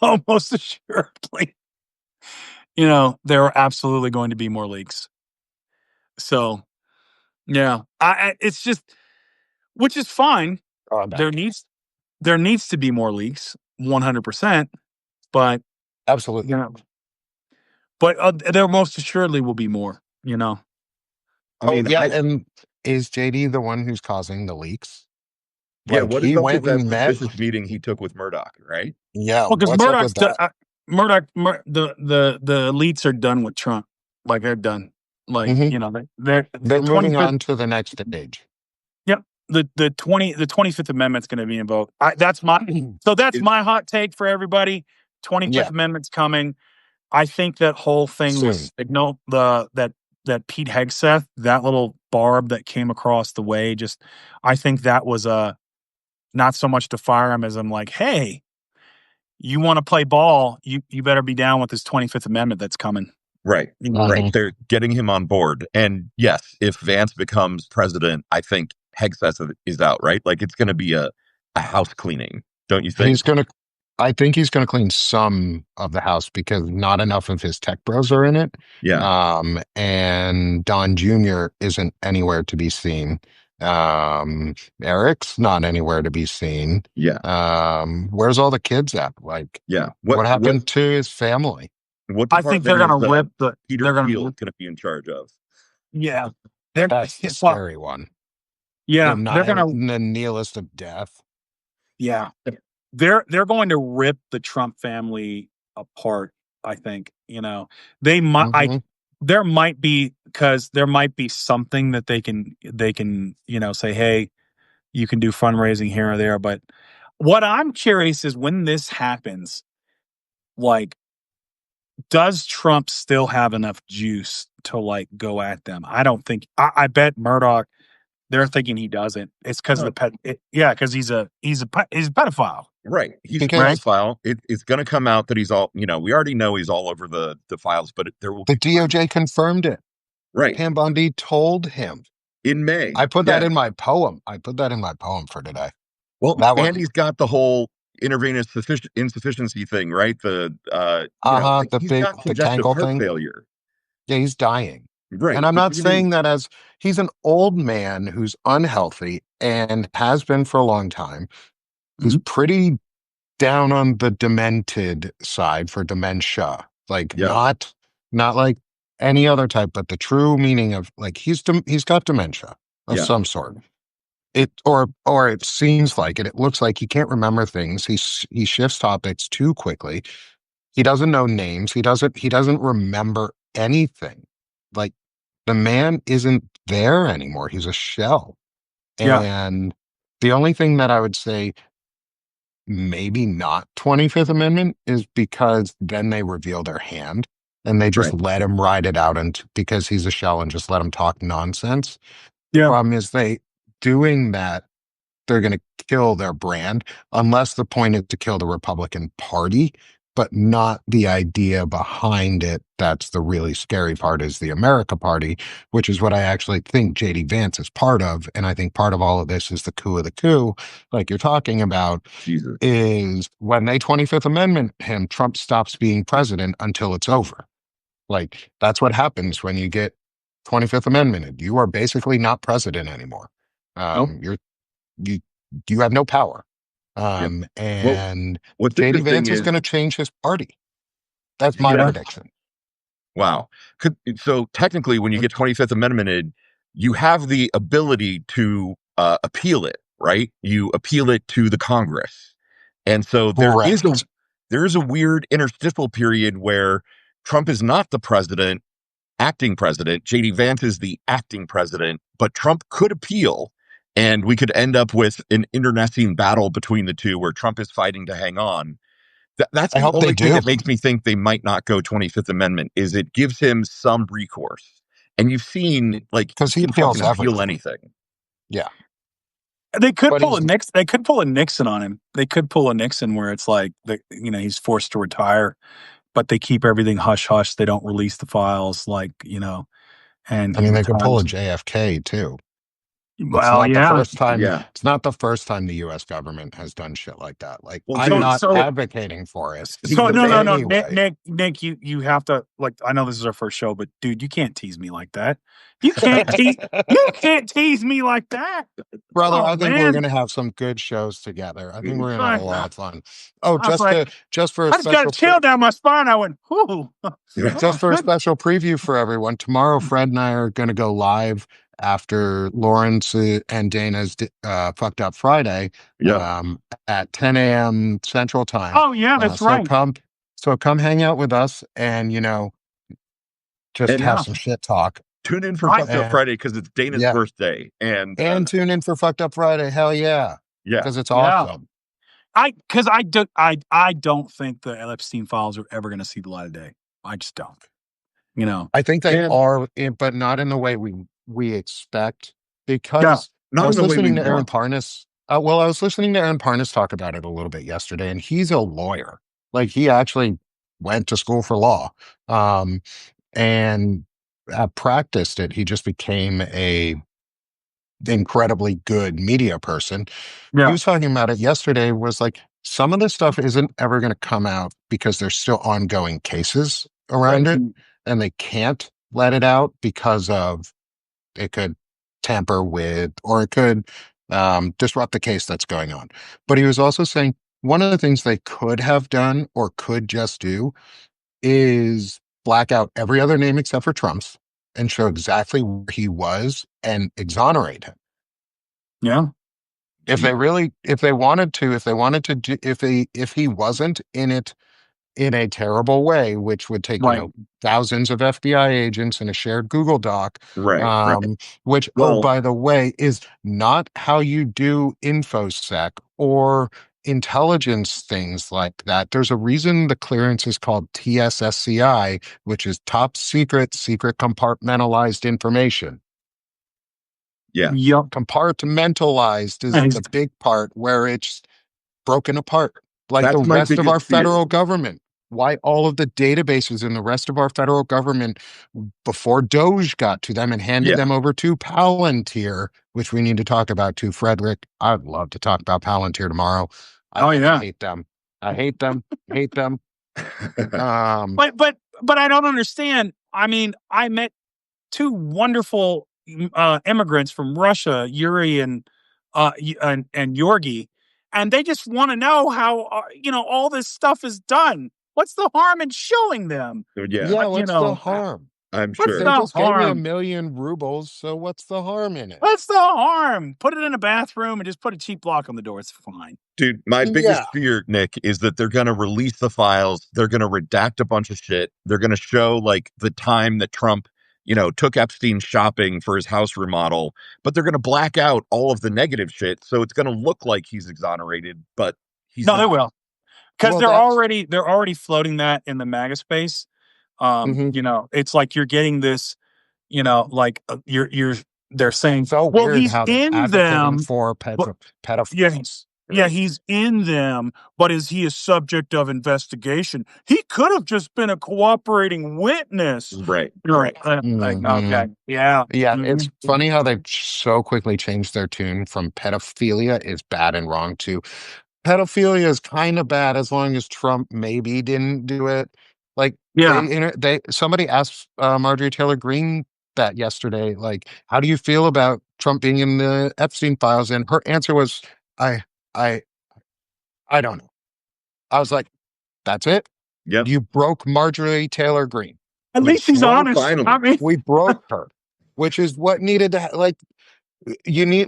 Almost assuredly. There are absolutely going to be more leaks. So, yeah, it's just, which is fine. Oh, I'm There back. needs there needs to be more leaks, 100%, but, you Absolutely. know but, there most assuredly will be more. I Oh mean, yeah, and is JD the one who's causing the leaks? yeah, Like what is he up with went that and met. suspicious meeting he took with Murdoch, right? Yeah, Well, because what's up with that? the elites are done with Trump. Like, they're done. Like, Hmm. they're the They're moving 25th. on to the next stage. Yep. The 25th Amendment's gonna be invoked. That's Is my hot take for everybody. 25th Yeah, Amendment's coming. I think that whole thing soon. was signal that Pete Hegseth, that little barb that came across the way, I think that was not so much to fire him as I'm like, hey, you want to play ball, you better be down with this 25th Amendment that's coming. Right. Mhm. Right. They're getting him on board. And yes, if Vance becomes president, I think Hegseth is out, right? Like it's going to be a house cleaning, don't you think? I think he's gonna clean some of the house because not enough of his tech bros are in it. Yeah. And Don Jr. isn't anywhere to be seen. Eric's not anywhere to be seen. Yeah. Where's all the kids at? Like, Yeah. what happened to his family? What I think they're department going to is rip the. Peter They're going Thiel to. going to be in charge of? Yeah, they're. That's the Well, scary one. yeah, The nihilist of death. Yeah, they're going to rip the Trump family apart. I think they might. Mhm. There might be because there might be something that they can say, hey, you can do fundraising here or there. But what I'm curious is when this happens, like, does Trump still have enough juice to like go at them? I don't think. I bet Murdoch. They're thinking he doesn't. It's because of the pet. Because he's a pedophile. Right. He's a Because pedophile. It's going to come out that he's all, we already know he's all over the files, but there will the be DOJ confirmed it. right Pam Bondi told him. in May. I put Yeah. that in my poem. I put that in my poem for today. Well, That and one. he's got the whole intravenous insufficiency thing, right? The The he's big got the congestive Kangol heart thing. failure. Yeah, he's dying. Right. And I'm not Breathing. saying that as he's an old man who's unhealthy and has been for a long time, who's pretty down on the demented side for dementia. Like Yeah. not like any other type, but the true meaning of like he's got dementia of Yeah. some sort. Or it seems like it. It looks like he can't remember things. He shifts topics too quickly. He doesn't know names. He doesn't remember anything. Like the man isn't there anymore. He's a shell. Yeah. And the only thing that I would say maybe not 25th Amendment is because then they reveal their hand and they just Right. let him ride it out and because he's a shell and just let him talk nonsense. The Yeah. problem is doing that, they're going to kill their brand unless the point is to kill the Republican Party, but not the idea behind it. That's the really scary part is the America Party, which is what I actually think JD Vance is part of. And I think part of all of this is the coup of the coup, like you're talking about, Jesus. is when they 25th Amendment him, Trump stops being president until it's over. Like that's what happens when you get 25th Amendment. You are basically not president anymore. You have no power. And what's JD interesting Vance is is going to change his party. That's my prediction. Wow. So technically, when you get 25th Amendmented, you have the ability to appeal it, right? You appeal it to the Congress. And so there is a weird interstitial period where Trump is not the acting president. JD Vance is the acting president, but Trump could appeal. And we could end up with an internecine battle between the two where Trump is fighting to hang on. That's the only thing that makes me think they might not go 25th Amendment is it gives him some recourse. And you've seen because he appeals appeal anything. Yeah. They could pull a Nixon. They could pull a Nixon on him. They could pull a Nixon where it's like he's forced to retire, but they keep everything hush hush. They don't release the files, and I mean they could pull a JFK too. Well, the first time. Yeah. It's not the first time the U.S. government has done shit like that. Like I'm not advocating for it. So no, Nick, you have to I know this is our first show, but dude, you can't tease me like that. You can't tease me like that, brother. I think we're gonna have some good shows together. I think we're gonna have a lot of fun. Oh, just for a I just got a chill down my spine. I went, whoo. Just for a special preview for everyone. Tomorrow, Fred and I are gonna go live after Lawrence and Dana's Fucked Up Friday at 10 a.m. Central Time. Oh, yeah, that's right. So come hang out with us and, just have some shit talk. Tune in for Fucked Up Friday because it's Dana's birthday. And tune in for Fucked Up Friday. Hell yeah. Yeah. Because it's awesome. I don't think the Epstein files are ever going to see the light of day. I just don't. I think they are, but not in the way we expect. Because I was listening to Aaron Parnas Well, I was listening to Aaron Parnas talk about it a little bit yesterday, and he's a lawyer. Like he actually went to school for law, um, and practiced it. He just became a incredibly good media person. He Yeah. was talking about it yesterday. Was like some of this stuff isn't ever going to come out because there's still ongoing cases around Right. it, and they can't let it out because of it could tamper with or it could disrupt the case that's going on. But he was also saying one of the things they could have done or could just do is black out every other name except for Trump's and show exactly where he was and exonerate him. Yeah. If they wanted to, if he wasn't in it in a terrible way, which would take, Right. thousands of FBI agents and a shared Google Doc, Right. which, oh, Well, by the way, is not how you do InfoSec or intelligence things like that. There's a reason the clearance is called TSSCI, which is top secret compartmentalized information. yeah, Yep. Compartmentalized is the big part where it's broken apart, like the that's my rest of our biggest fear. federal government. Why all of the databases in the rest of our federal government before Doge got to them and handed Yeah. them over to Palantir, which we need to talk about too, Frederick. I'd love to talk about Palantir tomorrow. Oh I yeah. hate them. I hate them. Hate them. But I don't understand. I mean, I met two wonderful immigrants from Russia, Yuri and Yorgi, and they just want to know how all this stuff is done. What's the harm in showing them? Yeah, Yeah, You what's the know, harm? I'm what's sure. They the just gave me a harm? million rubles, so what's the harm in it? What's the harm? Put it in a bathroom and just put a cheap lock on the door. It's fine. Dude, my Yeah. biggest fear, Nick, is that they're going to release the files. They're going to redact a bunch of shit. They're going to show like the time that Trump, took Epstein shopping for his house remodel, but they're going to black out all of the negative shit. So it's going to look like he's exonerated, but he's No, they not. will, because Well, that's they're already floating that in the MAGA space. mhm. It's like you're getting this, like you're they're saying, So well, weird he's how they're in advocating them, for but yeah, pedophiles. yeah, he's in them, but is he a subject of investigation? He could have just been a cooperating witness. Right, You're right. like, Mhm. okay, yeah, Yeah, it's mhm. funny how they've so quickly changed their tune from pedophilia is bad and wrong to pedophilia is kind of bad as long as Trump maybe didn't do it. Like Yeah. they somebody asked Marjorie Taylor Greene that yesterday, like, how do you feel about Trump being in the Epstein files? And her answer was, I I I don't know. I was like, that's it. Yep. You broke Marjorie Taylor Greene. At We least he's broke honest. I Finally. mean, we broke her, which is what needed to like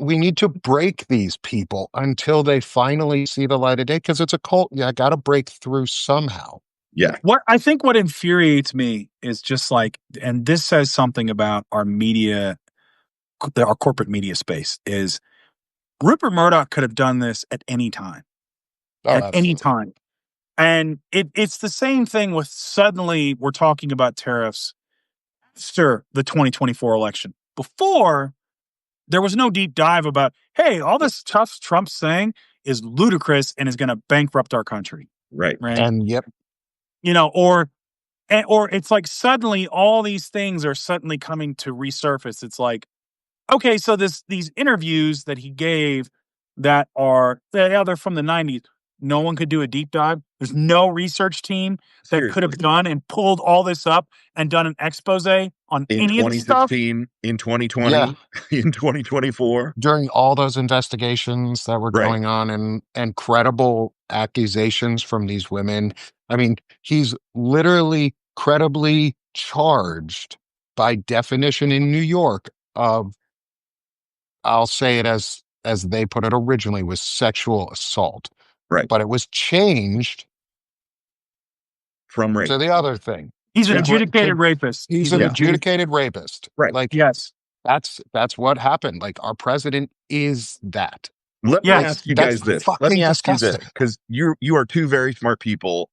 we need to break these people until they finally see the light of day because it's a cult. Yeah, got to break through somehow. Yeah. what infuriates me is just like, and this says something about our media, our corporate media space, is Rupert Murdoch could have done this at any time, Oh, at any absolutely. time. And it's the same thing with suddenly we're talking about tariffs after the 2024 election. Before, there was no deep dive about, hey, all this stuff Trump's saying is ludicrous and is going to bankrupt our country. Right. Right. And yep, Or it's like suddenly all these things are suddenly coming to resurface. It's like, okay, so these interviews that he gave that are, yeah, they're from the 90s. No one could do a deep dive. There's no research team that could have Seriously. done and pulled all this up and done an expose on In any of this stuff. 2016, in yeah. 2020, in 2024. During all those investigations that were Right. going on and credible accusations from these women, I mean, he's literally credibly charged by definition in New York of, I'll say it as they put it originally, was sexual assault, Right. but it was changed From to rape. the other thing. He's an Yeah. adjudicated rapist. He's an Yeah. adjudicated rapist. Right. Like Yes. that's what happened. Like our president is that. Let me Like Yes. ask you that's guys this. Let fucking me ask you this disgusting. because you are two very smart people.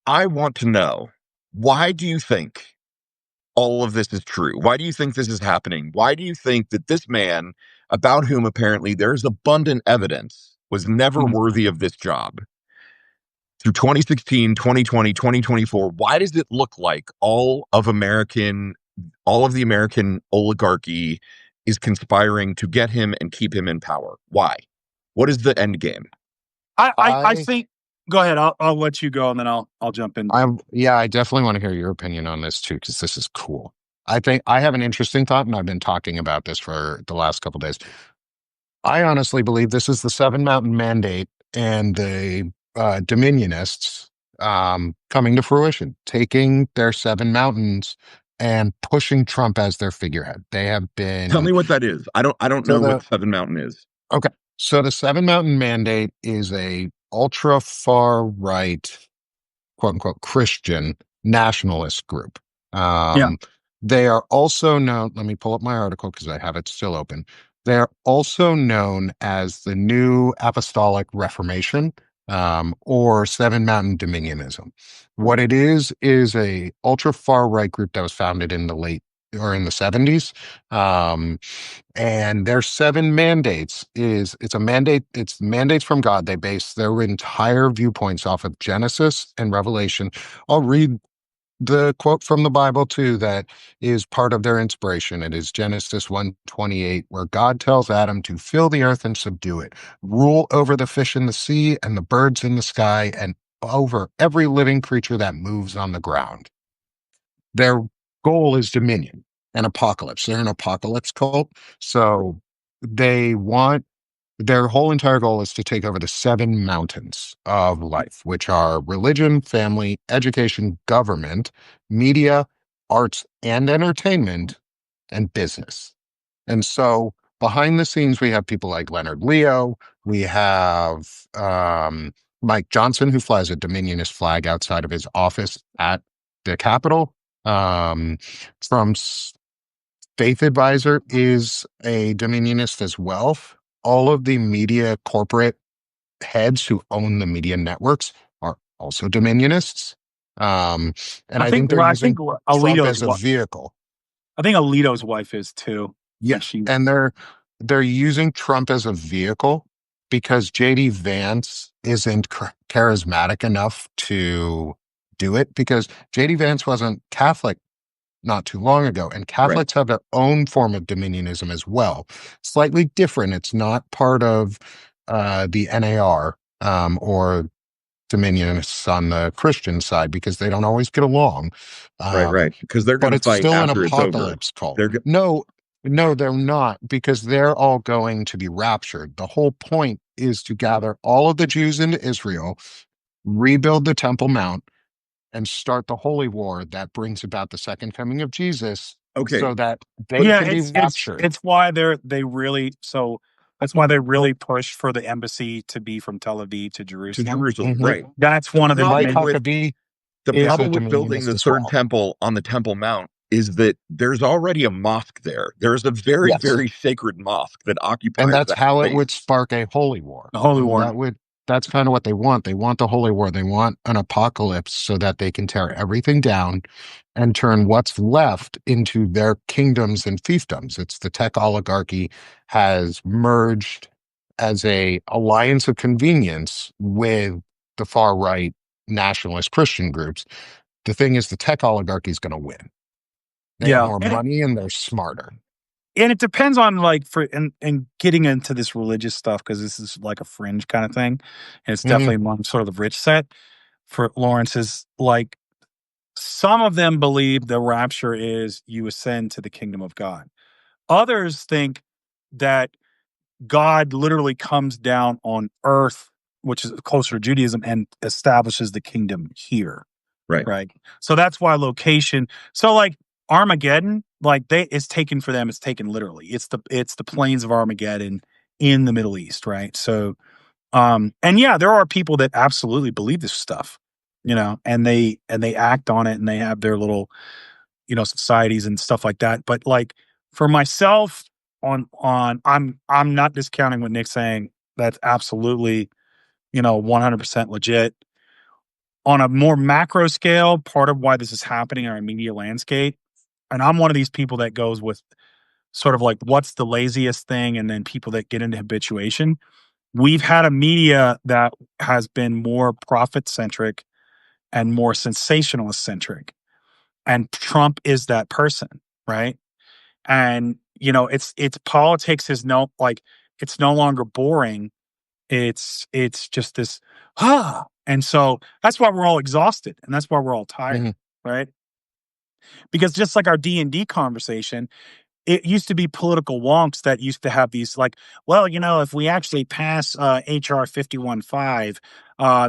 I want to know, why do you think all of this is true? Why do you think this is happening? Why do you think that this man, about whom apparently there's abundant evidence was never Mhm. worthy of this job. Through 2016, 2020, 2024, why does it look like all of the American oligarchy is conspiring to get him and keep him in power? Why? What is the end game? I I think. Go ahead. I'll let you go, and then I'll jump in. yeah, I definitely want to hear your opinion on this too, because this is cool. I think I have an interesting thought, and I've been talking about this for the last couple days. I honestly believe this is the Seven Mountain Mandate and the Dominionists coming to fruition, taking their seven mountains and pushing Trump as their figurehead. They have Tell been me what that is. I don't so know the what Seven Mountain is. okay. So the Seven Mountain Mandate is a ultra far right, quote unquote, Christian nationalist group. Yeah, Um, they are also known, let me pull up my article because I have it still open. They are also known as the New Apostolic Reformation, or Seven Mountain Dominionism. What it is a ultra far right group that was founded in the late or in the 70s. And their seven mandates it's a mandate, it's mandates from God. They base their entire viewpoints off of Genesis and Revelation. I'll read the quote from the Bible too that is part of their inspiration. It is Genesis 1:28, where God tells Adam to fill the earth and subdue it, rule over the fish in the sea and the birds in the sky, and over every living creature that moves on the ground. Their goal is dominion and apocalypse. They're an apocalypse cult. So they want their whole entire goal is to take over the seven mountains of life, which are religion, family, education, government, media, arts and entertainment, and business. And so behind the scenes, we have people like Leonard Leo. We have Mike Johnson, who flies a Dominionist flag outside of his office at the Capitol. Um, Trump's faith advisor is a Dominionist as well. All of the media corporate heads who own the media networks are also Dominionists. Um, and I think they're I think using Trump Alito's as a vehicle. I think Alito's wife is too. Yeah, And she. and they're using Trump as a vehicle because JD Vance isn't charismatic enough to do it because JD Vance wasn't Catholic not too long ago, and Right. Catholics have their own form of dominionism as well. Slightly different. It's not part of the NAR or dominionists on the Christian side because they don't always get along. Right, Um, right. Because they're but going to it's fight still an after it's over. apocalypse cult. They're go- No, no, they're not because they're all going to be raptured. The whole point is to gather all of the Jews into Israel, rebuild the Temple Mount, and start the holy war that brings about the second coming of Jesus okay. so that they Yeah, can be raptured. it's why they really that's why they really push for the embassy to be from Tel Aviv to To Jerusalem. Jerusalem, Mhm. right? That's The one of the Mike problem main. with Huckabee the is a problem with building dominionist the as third well. temple on the Temple Mount is that there's already a mosque there. There's a very, Yes. very sacred mosque that And occupies that's that how it space. would spark a holy war. The Holy And War. that's kind of what they want. They want the holy war. They want an apocalypse so that they can tear everything down and turn what's left into their kingdoms and fiefdoms. It's the tech oligarchy has merged as a alliance of convenience with the far right nationalist Christian groups. The thing is the tech oligarchy is going to win. They have Yeah, more money and they're smarter. and it depends on like for and getting into this religious stuff because this is like a fringe kind of thing, and it's Mhm. definitely among sort of the rich set. For Lawrence is like some of them believe the rapture is you ascend to the kingdom of God. Others think that God literally comes down on earth, which is closer to Judaism, and establishes the kingdom here. Right, Right. So that's why location. So like Armageddon, like it's taken for them, it's taken literally. It's the plains of Armageddon in the Middle East, right? So and yeah, there are people that absolutely believe this stuff, and they act on it and they have their little, societies and stuff like that. But like for myself on I'm not discounting what Nick's saying. That's absolutely, 100% legit on a more macro scale, part of why this is happening in our media landscape, and I'm one of these people that goes with sort of like what's the laziest thing, and then people that get into habituation. We've had a media that has been more profit centric and more sensationalist centric, and Trump is that person, right? And it's politics is it's no longer boring. It's just this and so that's why we're all exhausted, and that's why we're all tired, Mhm. right? Because just like our D&D conversation, it used to be political wonks that used to have these like, well, if we actually pass HR 51.5,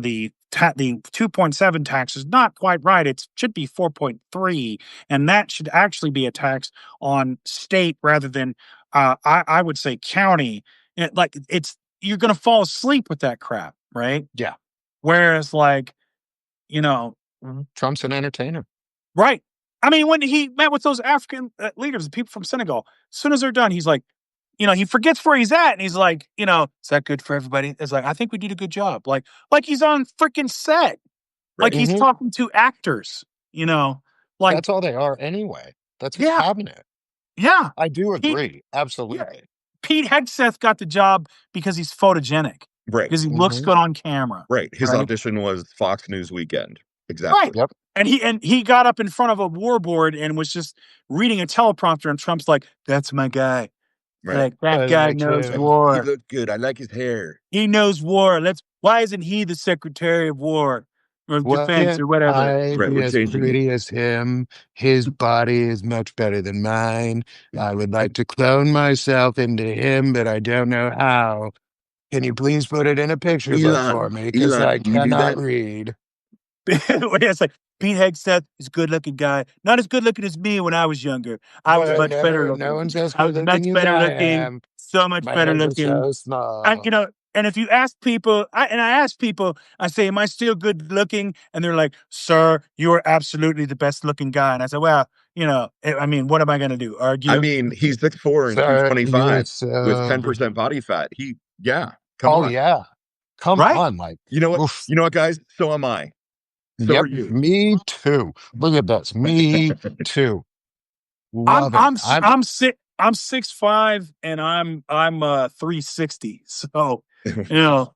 the 2.7 tax is not quite right. It should be 4.3, and that should actually be a tax on state rather than I would say county. Like it's you're gonna fall asleep with that crap, right? Yeah. Whereas like, you know, Trump's an entertainer. right. I mean, when he met with those African leaders, the people from Senegal, as soon as they're done, he's like, he forgets where he's at, and he's like, is that good for everybody? It's like, I think we did a good job. Like he's on freaking set, like Right. he's Mhm. talking to actors. Like That's all they are anyway. That's a yeah, cabinet. yeah. I do Pete, agree. yeah, Absolutely. Pete Hegseth got the job because he's photogenic, Right. because he looks Mhm. good on camera, Right. His right? audition was Fox News Weekend. Right. Exactly. Yep. And he got up in front of a war board and was just reading a teleprompter, and Trump's like, "That's my guy. Right. Like that I guy like knows him. He war. looked good. I like his hair. He knows war. Why isn't he the Secretary of War or Why Defense can't or whatever?" I Right. be We're as changing it. pretty as him? His body is much better than mine. I would like to clone myself into him, but I don't know how. Can you please put it in a picture book for me? Because I Elon, can you do cannot that? read. It's like Pete Hegseth is a good looking guy. Not as good looking as me when I was younger. I was much better No looking. one's as I good was looking much as better I looking. am. So much My better legs are looking. so And small. and if you ask people, I ask people, I say, "Am I still good looking?" And they're like, "Sir, you are absolutely the best looking guy." And I said, "Well, I mean, what am I going to do? I Argue?" mean, he's 6'4" and Sir, you're 225 with so 10% body fat. Yeah, come Oh, on. yeah. Come Right? on, like, You know what? oof. You know what, guys? So am I. So are Yep, you. me too. Look at this. Me too. I'm Love it. I'm s- I'm 6'5" and I'm 360. So,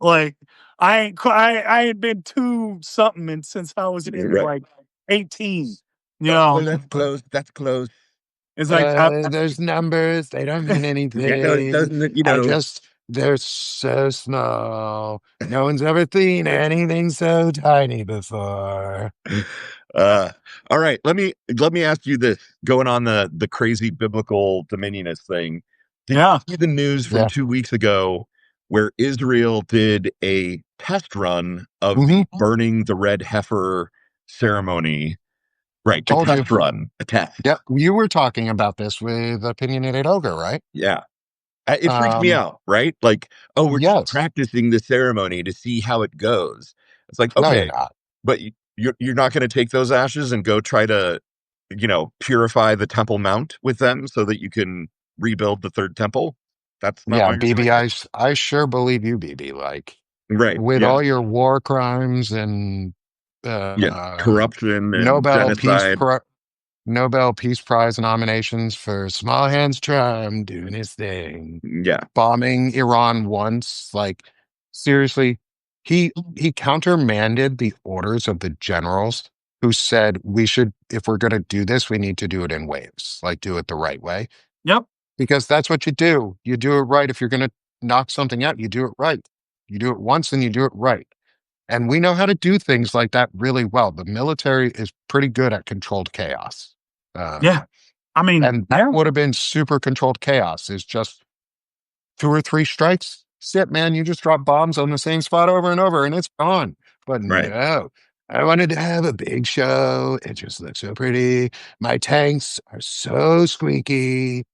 like I had been two something and since I was in Right. like 18. You Oh, well, know, that's close. That's close. it's like Those numbers, they don't mean Yeah, no, it anything. doesn't, They're so small. No one's ever seen anything so tiny before. Uh, all right. Let me ask you this. Going on the crazy biblical dominionist thing. Did yeah. you see the news from Yeah. 2 weeks ago where Israel did a test run of Hmm. the burning the red heifer ceremony? Right, a Told you. test run, a test. Yep. You were talking about this with Opinionated Ogre, right? Yeah. It freaks me Um, out, right? Like, oh, we're just yes. practicing the ceremony to see how it goes. It's like, No, you're okay, not. but you're not going to take those ashes and go try to, purify the Temple Mount with them so that you can rebuild the third temple. That's not Yeah, what you're BB, doing. I sure believe you, BB. Like, Right. with Yeah. all your war crimes and Yeah. uh, Corruption and Nobel Peace genocide. Pri Nobel Peace Prize nominations for Small Hands Trump doing his thing, Yeah. bombing Iran once. Like, seriously, he countermanded the orders of the generals who said we should, if we're going to do this, we need to do it in waves, like do it the right way. Yep. Because that's what you do. You do it right. If you're going to knock something out, you do it right. You do it once and you do it right. And we know how to do things like that really well. The military is pretty good at controlled chaos. Yeah. I mean, And that yeah. would have been super controlled chaos, is just two or three strikes. Shit, man, you just drop bombs on the same spot over and over and it's gone. But Right. no, I wanted to have a big show. It just looks so pretty. My tanks are so squeaky.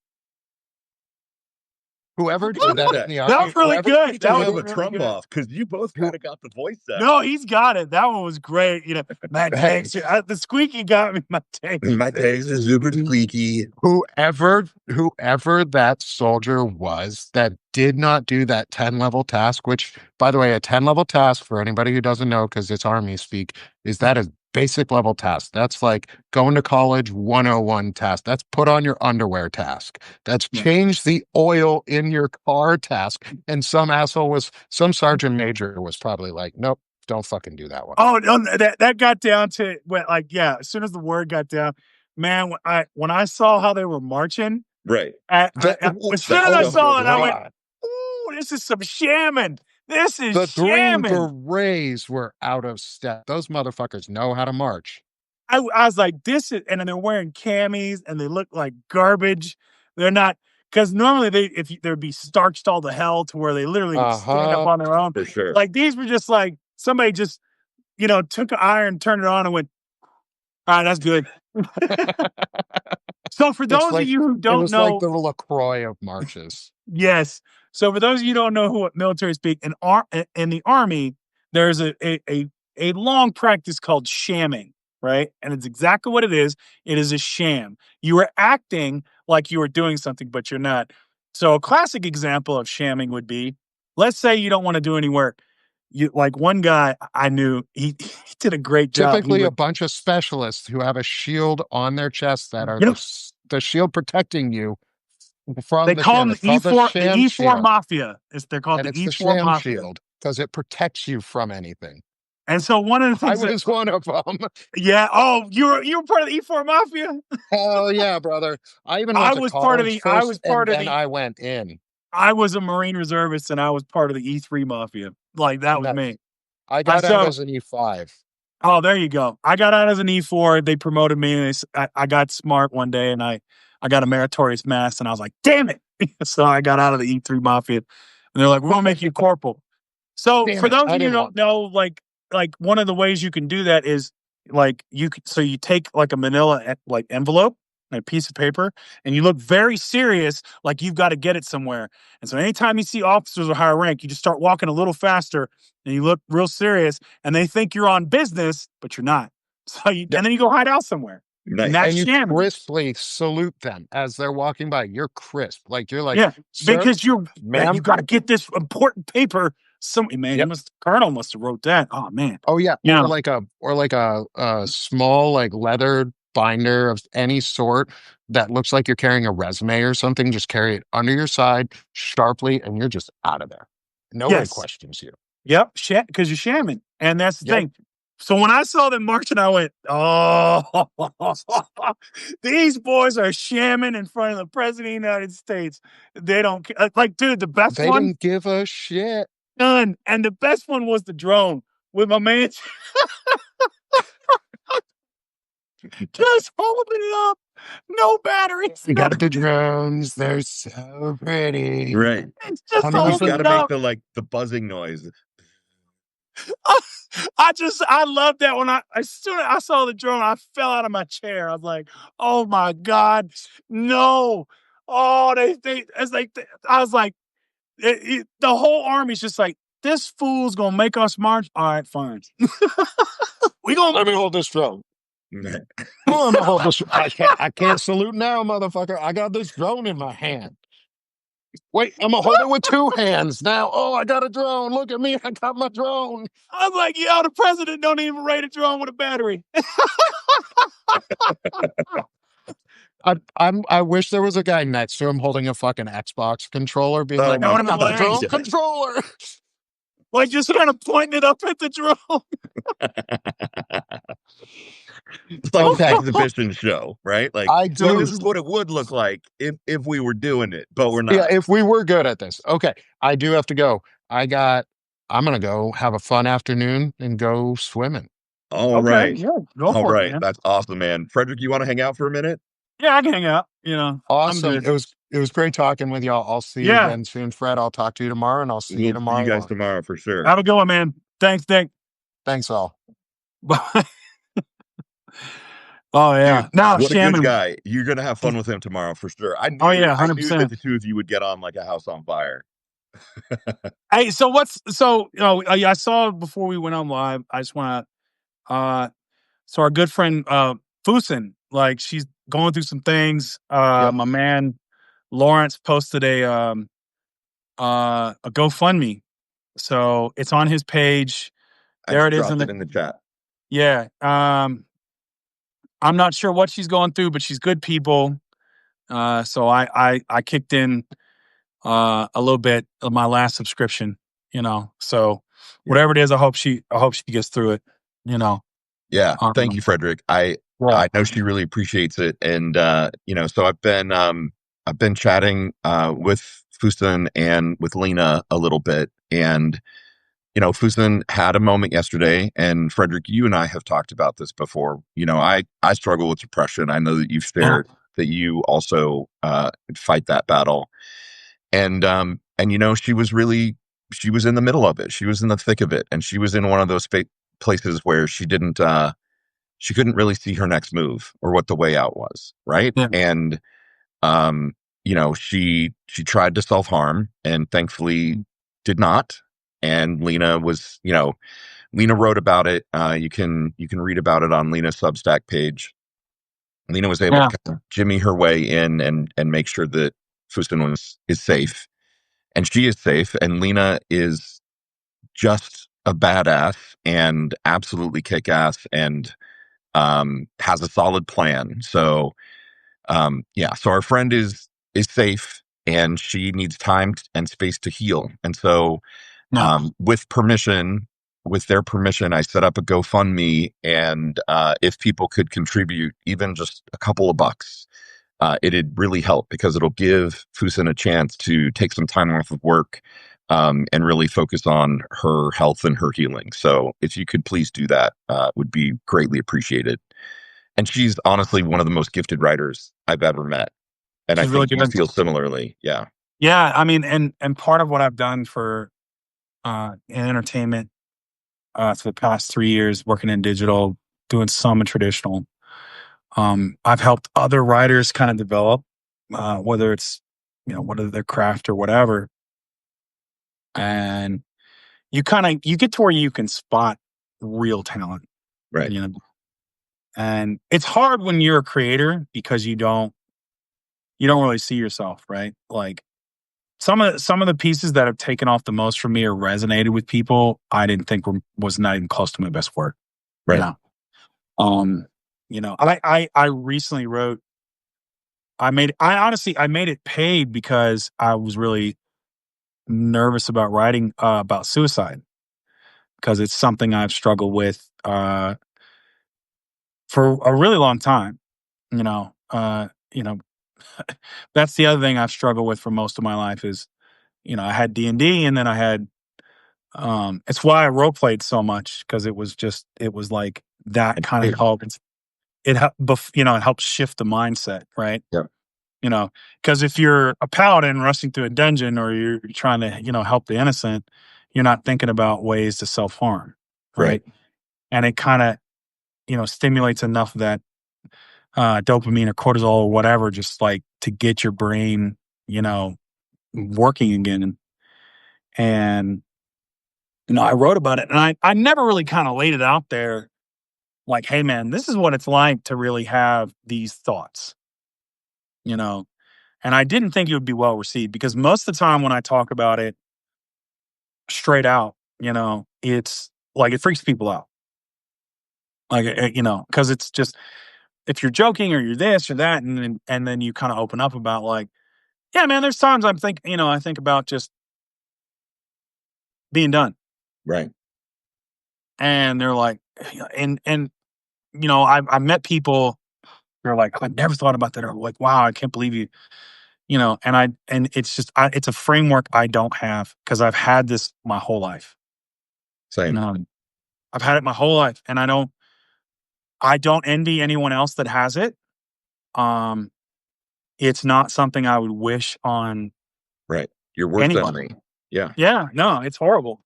Whoever did that in That the That army, was really good. to That have was a really Trump good. off because you both who, kind of got the voice down. No, he's got it. That one was great. My hey, tanks. The squeaky got me. My tanks. My taste is super squeaky. whoever that soldier was that did not do that 10 level task, which, by the way, a 10 level task, for anybody who doesn't know, because it's army speak, is that a basic level task. That's like going to college 101 task. That's put on your underwear task. That's Yeah. change the oil in your car task. And some sergeant major was probably like, nope, don't fucking do that one. Oh, no, that got down to when, like, yeah, as soon as the word got down, man, when I saw how they were marching, Right. as soon That as I stuff saw goes it, I went, right. God. "Ooh, this is some shamming. This is The Green shamming." Berets were out of step. Those motherfuckers know how to march. I was like, "This is," and then they're wearing camis and they look like garbage. They're not, because normally there'd be starched all the hell to where they literally would stand up Uh-huh. on their own. For sure. Like these were just like somebody just took an iron, turned it on, and went, "All right, that's good." So for It's those of like you who it don't was like know, the LaCroix of marches. yes. So for those of you who don't know what military speak, in the army, there's a long practice called shamming, right? And it's exactly what it is. It is a sham. You are acting like you are doing something, but you're not. So a classic example of shamming would be, let's say you don't want to do any work. You like one guy I knew, he did a great job. He Typically a would, bunch of specialists who have a shield on their chest that are you know, the shield protecting you they from the call sham. them It's called the The sham E4 shield. Mafia. They're called And the it's the E4 sham Mafia. shield because it protects you from anything. And so one of the I things that, was one of them. yeah, oh, you were part of the E4 Mafia? Hell yeah, brother. I even I went to was part of college the I first was and part of then the I went in. I was a Marine reservist and I was part of the E3 Mafia. Like that was Nice. me. I got out So as an E5. oh, there you go. I got out as an E4. They promoted me, and I got smart one day, and I got a meritorious mass, and I was like, damn it! So I got out of the E3 Mafia, and they're like, we're gonna make you corporal. So Damn for it. those of I you who didn't don't want know, like one of the ways you can do that is like you take like a manila like envelope and a piece of paper and you look very serious like you've got to get it somewhere. And so anytime you see officers of higher rank, you just start walking a little faster and you look real serious and they think you're on business, but you're not. So Yep. and then you go hide out somewhere. And Nice. that's and you shamming. crisply salute them as they're walking by. You're crisp. Like you're like, Yeah. sir, Because you ma'am. got to get this important paper. Man, Yep. Colonel must have wrote that. Oh man. Oh yeah. You know, Or like a small like leather binder of any sort that looks like you're carrying a resume or something. Just carry it under your side sharply, and you're just out of there. Nobody yes. questions you. Yep, because you're shamming, and that's the Yep. thing. So when I saw them marching, I went, "Oh, these boys are shamming in front of the president of the United States. They don't like, dude. The best They one, didn't give a shit. done, and the best one was the drone with my man just holding it up, no batteries, We no, got the drones. They're so pretty. Right. it's just Honey, He's holding got to it make up. the buzzing noise. I love that when as soon as I saw the drone, I fell out of my chair. I was like, "Oh my god, no!" Oh, it's like I was like, the whole army's just like, "This fool's gonna make us march." All right, fine. We gonna Let me hold this drone. Right. Let me hold this. I can't salute now, motherfucker. I got this drone in my hand. Wait, I'm gonna hold it with two hands now. Oh, I got a drone. Look at me. I got my drone. I was like, "Yo, the president don't even rate a drone with a battery." I wish there was a guy next to him holding a fucking Xbox controller, being Oh like, my Throwing I him a got the blank, drone God. controller. like just kind of pointing it up at the drone. It's like an Okay, exhibition show, right? Like, I look, do. this is what it would look like if we were doing it, but we're Yeah, not. if we were good at this. Okay, I do have to go. I'm gonna go have a fun afternoon and go swimming. All Okay, right. yeah, go All for it, right. man. That's awesome, man. Frederick, you want to hang out for a minute? Yeah, I can hang out. I'm Awesome. good. It was great talking with y'all. I'll see you Yeah, again soon, Fred. I'll talk to you tomorrow, and I'll see you We'll see you tomorrow guys morning. tomorrow for sure. have a good one, man. Thanks, Dick. Thanks all. Bye. Oh Dude, yeah. Now what a good Shannon. guy. You're gonna have fun with him tomorrow for sure. Oh yeah, I knew that 100%. the two of you would get on like a house on fire. Hey, I saw before we went on live. I just want to so our good friend Fusin, like she's going through some things. Yep. My man Lawrence posted a GoFundMe. So it's on his page. I There just it is in dropped the it in the chat. Yeah. I'm not sure what she's going through, but she's good people. So I kicked in a little bit of my last subscription, So Yeah. whatever it is, I hope she gets through it, you know. Yeah. Thank Um, you, Frederick. I yeah. know she really appreciates it. And so I've been chatting with Fusen and with Lena a little bit. And Fusen had a moment yesterday, and Frederick, you and I have talked about this before. I struggle with depression. I know that you've Yeah. shared that you also fight that battle. And she was in the middle of it. She was in the thick of it, and she was in one of those places where she couldn't really see her next move or what the way out was, right? Yeah. And she tried to self-harm and thankfully did not. And Lena wrote about it. You can read about it on Lena's Substack page. Lena was able to Yeah. kind of jimmy her way in and make sure that Fuston is safe, and she is safe. And Lena is just a badass and absolutely kick ass, and has a solid plan. So yeah, so our friend is safe, and she needs time and space to heal. And so No. with permission, with their permission, I set up a GoFundMe, and if people could contribute even just a couple of bucks, it'd really help, because it'll give Fusen a chance to take some time off of work, and really focus on her health and her healing. So if you could please do that, would be greatly appreciated. And she's honestly one of the most gifted writers I've ever met, and I She's really think you good. feel similarly. Yeah, Yeah. I mean, and part of what I've done for in entertainment for the past 3 years, working in digital, doing some in traditional. I've helped other writers kind of develop, whether it's whether their craft or whatever, and you get to where you can spot real talent, right, you know, and it's hard when you're a creator because you don't really see yourself, right? Like some of the pieces that have taken off the most for me or resonated with people, I didn't think was not even close to my best work, you right, know. Um, I recently wrote. I made it paid because I was really nervous about writing about suicide, because it's something I've struggled with for a really long time. You know, uh, you know, that's the other thing I've struggled with for most of my life is, I had D&D, and then I had it's why I role played so much, because it was like that and kind of hey, helped. It helps shift the mindset, right? yeah, You know, because if you're a paladin rushing through a dungeon, or you're trying to, help the innocent, you're not thinking about ways to self harm, right, right? And it kind of, stimulates enough of that dopamine or cortisol or whatever, just like to get your brain, you know, working again. And, I wrote about it, and I never really kind of laid it out there like, hey, man, this is what it's like to really have these thoughts, you know? And I didn't think it would be well received, because most of the time when I talk about it straight out, it's like it freaks people out. Like, because it's just, if you're joking or you're this or that, and then you kind of open up about, like, yeah, man, there's times I think about just being done. right, And they're like, and I've met people who are like, "Oh, I never thought about that," or like, wow, I can't believe you, and it's just, it's a framework I don't have, because I've had this my whole life. You same, know, I've had it my whole life, and I don't envy anyone else that has it. Um, it's not something I would wish on right. Your worst anyone. enemy. Yeah, Yeah, no, it's horrible.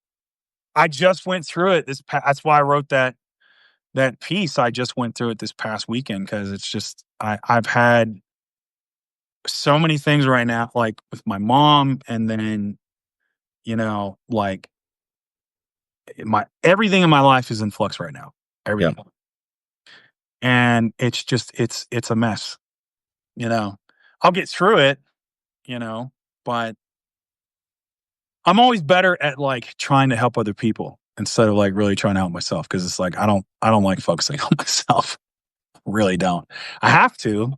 I just went through it that's why I wrote that piece. I just went through it this past weekend, because it's just, I've had so many things right now, like with my mom, and then, like, my everything in my life is in flux right now. yeah, Everything. And it's just, it's a mess, you know. I'll get through it, but I'm always better at, like, trying to help other people. instead of like really trying to help myself. Cause it's like, I don't like focusing on myself. Really don't. I have to,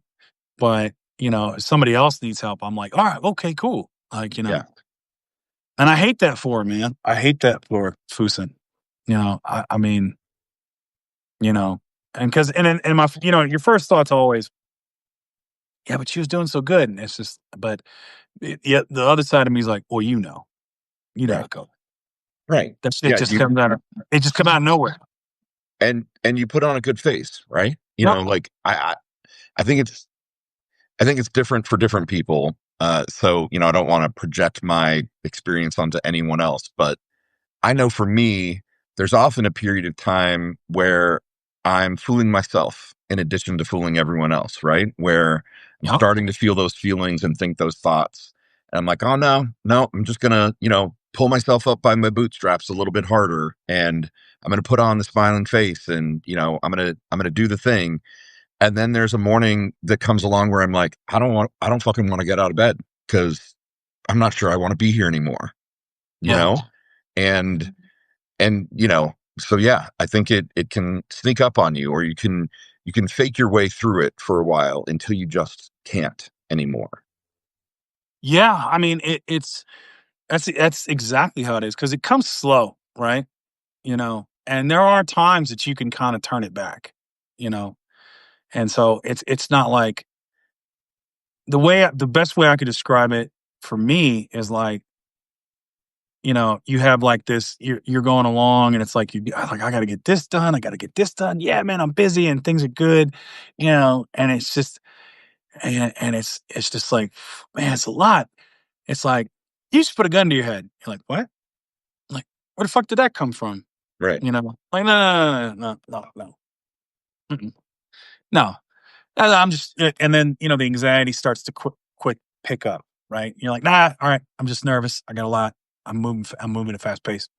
but if somebody else needs help, I'm like, all right, okay, cool. Like, Yeah. and I hate that for her, man. I hate that for Fusen. I mean, and cause, and my, your first thought's always, yeah, but she was doing so good. And it's just, but yet the other side of me is like, well, how Right. it goes. Right. That shit Yeah. just comes out of, it just come out of nowhere. And you put on a good face, right? Yep. Like I think it's different for different people. So I don't want to project my experience onto anyone else, but I know for me, there's often a period of time where I'm fooling myself in addition to fooling everyone else, right? Where I'm Yep. starting to feel those feelings and think those thoughts. And I'm like, oh no, no, I'm just gonna, pull myself up by my bootstraps a little bit harder, and I'm gonna put on the smiling face, and I'm gonna do the thing. And then there's a morning that comes along where I'm like, I don't fucking want to get out of bed because I'm not sure I want to be here anymore, you Right. know? And so yeah, I think it can sneak up on you, or you can fake your way through it for a while until you just can't anymore. Yeah. I mean, that's exactly how it is because it comes slow, right? And there are times that you can kind of turn it back, you know, and so it's not like the best way I could describe it for me is like, you have like this, you're going along and it's like, like, I got to get this done. I got to get this done. Yeah, man, I'm busy and things are good, and it's just, and it's just like, man, it's a lot. It's like, you just put a gun to your head. You're like, what? Like, where the fuck did that come from? Right. Like, no, no, no, no, no, no. Mm-mm. No. I'm just, and then, the anxiety starts to quick pick up, right? You're like, nah, all right, I'm just nervous. I got a lot. I'm moving at a fast pace.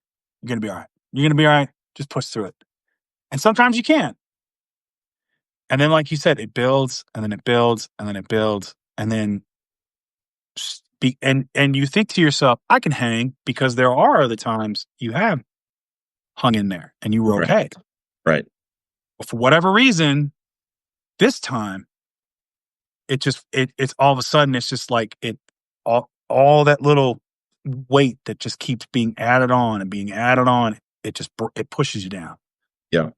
You're going to be all right. You're going to be all right. Just push through it. And sometimes you can. And then, like you said, it builds and then it builds and then it builds. And then, and you think to yourself, I can hang because there are other times you have hung in there and you were Right. okay. Right. But for whatever reason, this time, it's all of a sudden, it's just like all that little weight that just keeps being added on and being added on, it pushes you down. Yeah.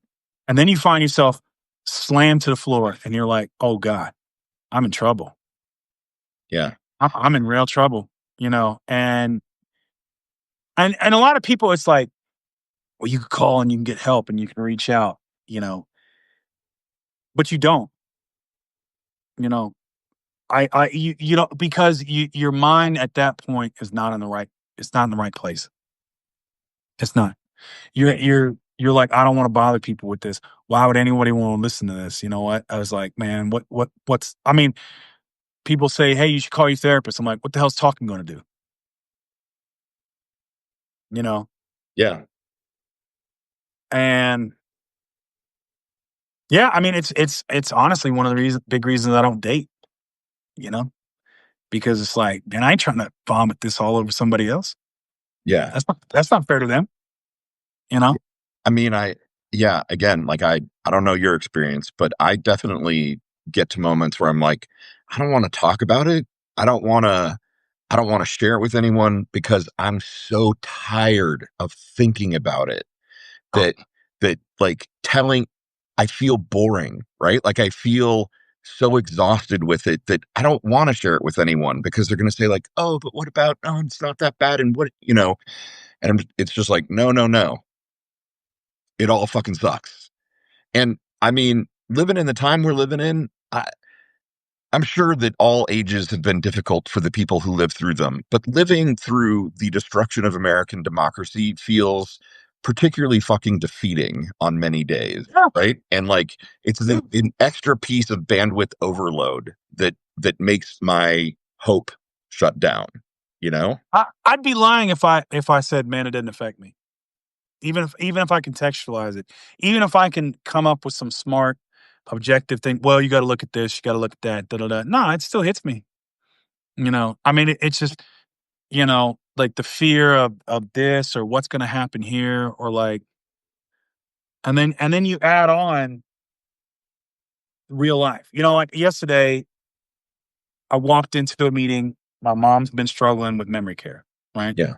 And then you find yourself slammed to the floor and you're like, oh God, I'm in trouble. Yeah. I'm in real trouble, and a lot of people, it's like, well, you can call and you can get help and you can reach out, you know, but you don't, you know, you know, because your mind at that point is not in the right, it's not in the right place. It's not. You're like, I don't want to bother people with this. Why would anybody want to listen to this? You know what? I was like, man, what's I mean, people say, hey, you should call your therapist. I'm like, what the hell's talking gonna do? You know? Yeah. And yeah, I mean, it's honestly one of the big reasons I don't date, you know, because it's like, man, I ain't trying to vomit this all over somebody else. Yeah. That's not fair to them, you know? I mean, yeah, again, like I don't know your experience, but I definitely get to moments where I'm like, I don't want to talk about it. I don't want to I don't want to share it with anyone because I'm so tired of thinking about it Oh, that like telling I feel boring, right? Like I feel so exhausted with it that I don't want to share it with anyone because they're going to say like, "Oh, but what about oh, it's not that bad." And it's just like, "No, no, no. It all fucking sucks." And I mean, living in the time we're living in, I'm sure that all ages have been difficult for the people who live through them, but living through the destruction of American democracy feels particularly fucking defeating on many days, yeah. right? And like it's an extra piece of bandwidth overload that makes my hope shut down, you know? I'd be lying if I said, man, it didn't affect me. Even if I contextualize it, even if I can come up with some smart, objective thing. Well, you got to look at this, you got to look at that. Da, da, da. No, it still hits me. I mean, it's just, you know, like the fear of this or what's gonna happen here or like and then you add on real life. Like yesterday, I walked into a meeting. My mom's been struggling with memory care, right? Yeah.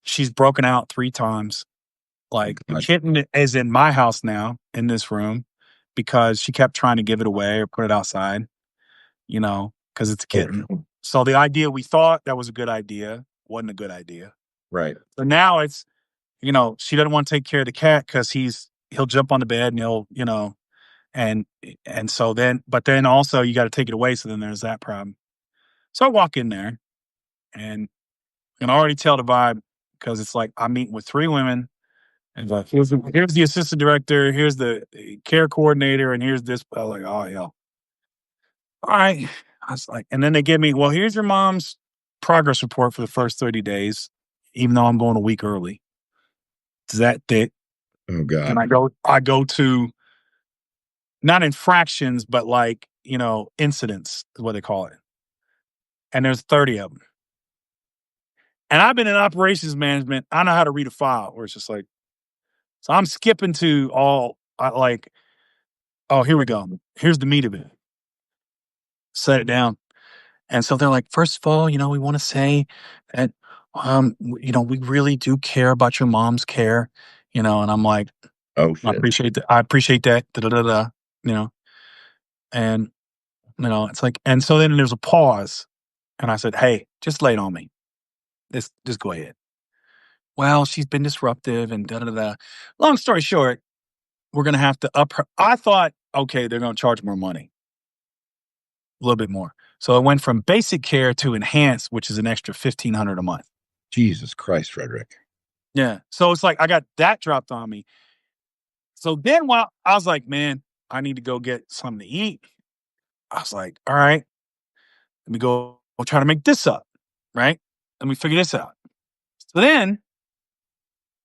She's broken out 3 times. Like, the God. kitten is in my house now in this room because she kept trying to give it away or put it outside, because it's a Oh, kitten. So the idea we thought that was a good idea wasn't a good idea. right. So now it's, she doesn't want to take care of the cat because he'll jump on the bed and and so but then also you got to take it away. So then there's that problem. So I walk in there and can already tell the vibe because it's like I'm meeting with 3 women. And like, here's the assistant director, here's the care coordinator, and here's this. I was like, oh, yeah. All right. I was like, and then they give me, well, here's your mom's progress report for the first 30 days, even though I'm going a week early. It's that thick. Oh And God. I go to not infractions, but like, incidents is what they call it. And there's 30 of them. And I've been in operations management. I know how to read a file where it's just like, so I'm skipping to like, oh, here we go. Here's the meat of it. Set it down. And so they're like, first of all, we want to say that, we really do care about your mom's care, and I'm like, Oh I shit. appreciate that. I appreciate that. Da, da, da, da, you know, and, it's like, and so then there's a pause. And I said, hey, just lay it on me. Just go ahead. Well, she's been disruptive and da, da, da, da. Long story short, we're going to have to up her. I thought, okay, they're going to charge more money, a little bit more. So it went from basic care to enhanced, which is an extra 1,500 a month. Jesus Christ, Frederick. Yeah. So it's like I got that dropped on me. So then while I was like, man, I need to go get something to eat. I was like, all right, let me go we'll try to make this up. Right. Let me figure this out. So then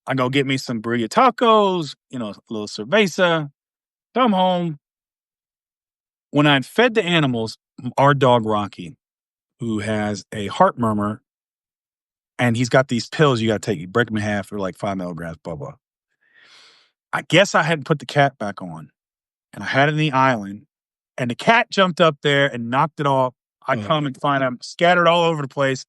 I go get me some burrito tacos, a little cerveza, come home. When I'd fed the animals, our dog Rocky, who has a heart murmur, and he's got these pills you got to take. You break them in half, they're like 5 milligrams, blah, blah. I guess I hadn't put the cat back on, and I had it in the island, and the cat jumped up there and knocked it off. I come and find them scattered all over the place,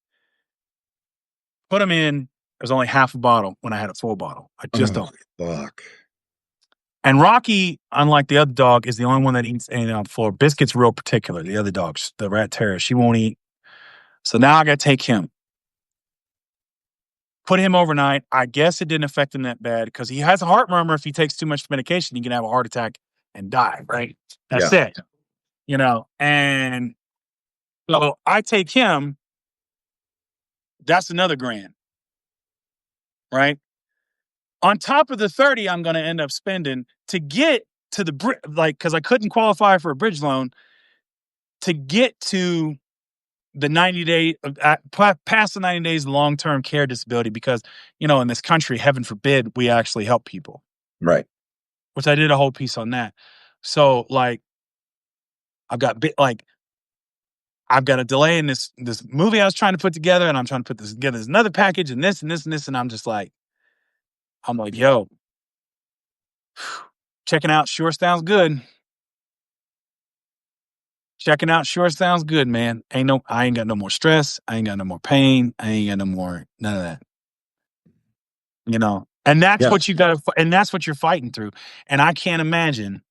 put them in. There's only half a bottle when I had a full bottle. I just Oh don't. fuck. And Rocky, unlike the other dog, is the only one that eats anything on the floor. Biscuit's real particular. The other dogs, the rat terrier, she won't eat. So now I got to take him. Put him overnight. I guess it didn't affect him that bad because he has a heart murmur. If he takes too much medication, he can have a heart attack and die. Right. That's Yeah. it. And so I take him. That's another grand. Right. On top of the 30, I'm going to end up spending to get to the because I couldn't qualify for a bridge loan to get to the 90-day past the 90 days long-term care disability because in this country, heaven forbid, we actually help people, Right. which I did a whole piece on that. So like I've got I've got a delay in this movie I was trying to put together, and I'm trying to put this together. There's another package and this and this and this, and I'm like, yo, checking out sure sounds good. Checking out sure sounds good, man. I ain't got no more stress. I ain't got no more pain. I ain't got no more none of that. And that's Yeah. what you got to, and that's what you're fighting through. And I can't imagine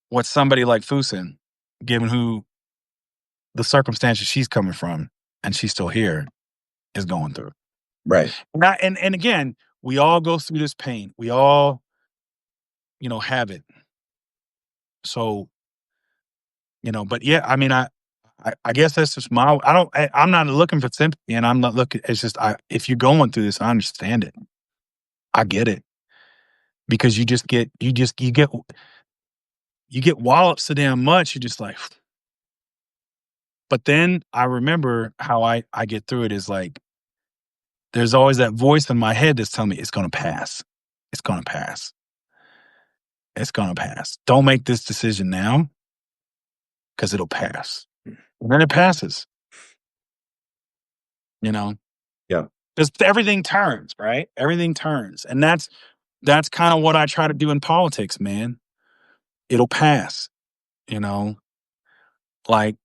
what somebody like Fusen, given who the circumstances she's coming from, and she's still here, is going through. Right. And again, we all go through this pain. We all, have it. So, but yeah, I mean, I guess that's just I'm not looking for sympathy, and I'm not looking. It's just, if you're going through this, I understand it. I get it because you get walloped so damn much. You're just like, but then I remember how I get through it is like, there's always that voice in my head that's telling me it's going to pass. It's going to pass. It's going to pass. Don't make this decision now because it'll pass. And then it passes. you know, Yeah. because everything turns, right? Everything turns. And that's kind of what I try to do in politics, man. It'll pass, you know, like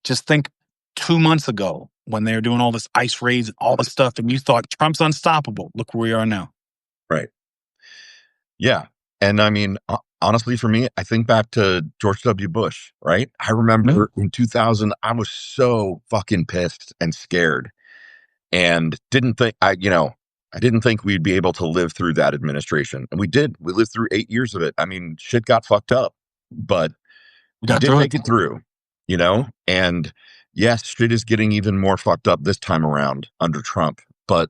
just think 2 months ago when they were doing all this ICE raids and all this stuff, and you thought Trump's unstoppable. Look where we are now. Right. Yeah. And I mean, honestly, for me, I think back to George W. Bush, right? I remember in 2000, I was so fucking pissed and scared and I didn't think we'd be able to live through that administration. And we did. We lived through 8 years of it. I mean, shit got fucked up, but We we got did through it. make it through, and yes, shit is getting even more fucked up this time around under Trump, but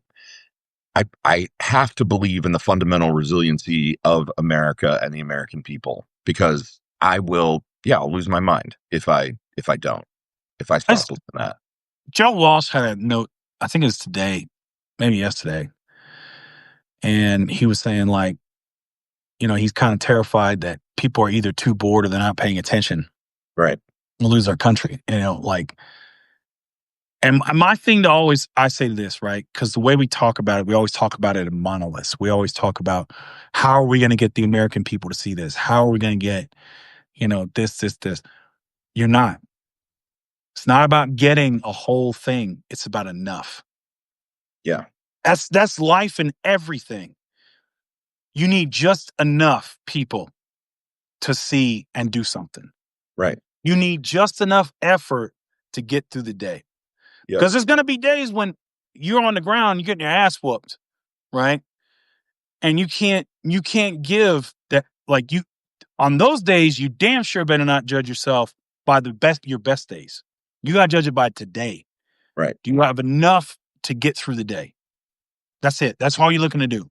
I have to believe in the fundamental resiliency of America and the American people because I'll lose my mind if I don't, if I stop That's- believing that. Joe Walsh had a note, I think it was today, maybe yesterday. And he was saying, like, he's kind of terrified that people are either too bored or they're not paying attention. Right. We'll lose our country, like, and my thing to always, I say this, right? Because the way we talk about it, we always talk about it in monoliths. We always talk about how are we going to get the American people to see this? How are we going to get, this? You're not. It's not about getting a whole thing. It's about enough. Yeah. That's life and everything. You need just enough people to see and do something. Right. You need just enough effort to get through the day. Yeah. Because there's going to be days when you're on the ground, you're getting your ass whooped, right? And you can't give that, like, you on those days, you damn sure better not judge yourself by your best days. You got to judge it by today. Right. Do you have enough to get through the day? That's it. That's all you're looking to do.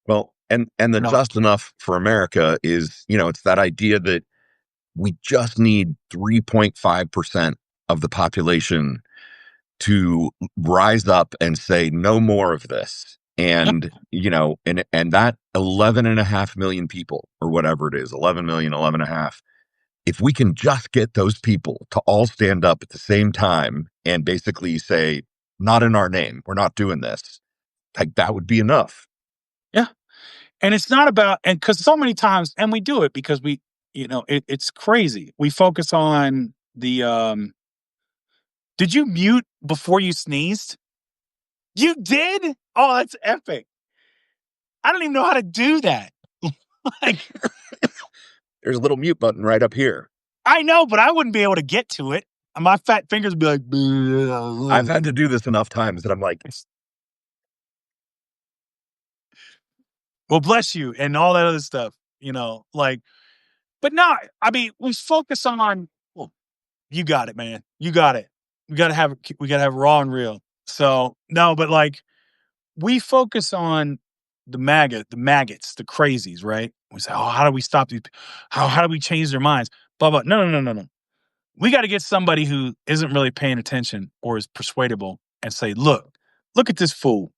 Well, and the No. just enough for America is, it's that idea that we just need 3.5% of the population to rise up and say no more of this. And, and that 11.5 million people or whatever it is, 11 million, 11 and a half. If we can just get those people to all stand up at the same time and basically say, not in our name, we're not doing this, like that would be enough. Yeah. And it's not about, and because so many times, and we do it because it's crazy. We focus on did you mute before you sneezed? You did? Oh, that's epic. I don't even know how to do that. Like, There's a little mute button right up here. I know, but I wouldn't be able to get to it. My fat fingers would be like, I've had to do this enough times that I'm like, well, bless you, and all that other stuff, like, but no, I mean, we focus on, well, you got it, man. You got it. We got to have raw and real. So, no, but like, we focus on the maggots, the crazies, right? We say, oh, how do we stop these? How do we change their minds? Blah, blah. No. We got to get somebody who isn't really paying attention or is persuadable and say, look at this fool.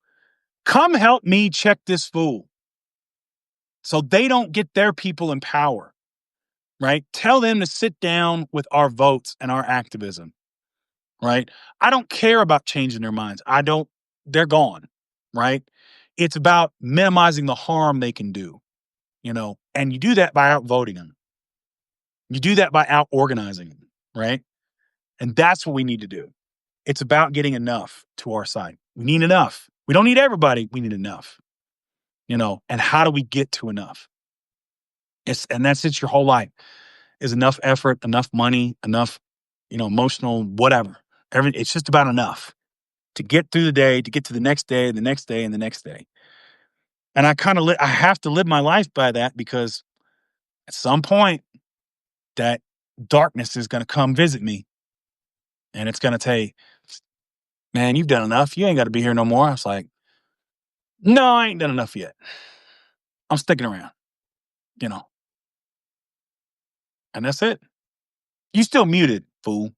Come help me check this fool. So they don't get their people in power, right? Tell them to sit down with our votes and our activism, right? I don't care about changing their minds. They're gone, right? It's about minimizing the harm they can do, and you do that by outvoting them. You do that by out organizing them, right? And that's what we need to do. It's about getting enough to our side. We need enough. We don't need everybody. We need enough, and how do we get to enough? And that's it your whole life is enough effort, enough money, enough, emotional, whatever. It's just about enough to get through the day, to get to the next day, the next day, and the next day. And I have to live my life by that because at some point that darkness is going to come visit me and it's going to say, man, you've done enough. You ain't got to be here no more. I was like, no, I ain't done enough yet. I'm sticking around, you know, and that's it. You still muted, fool.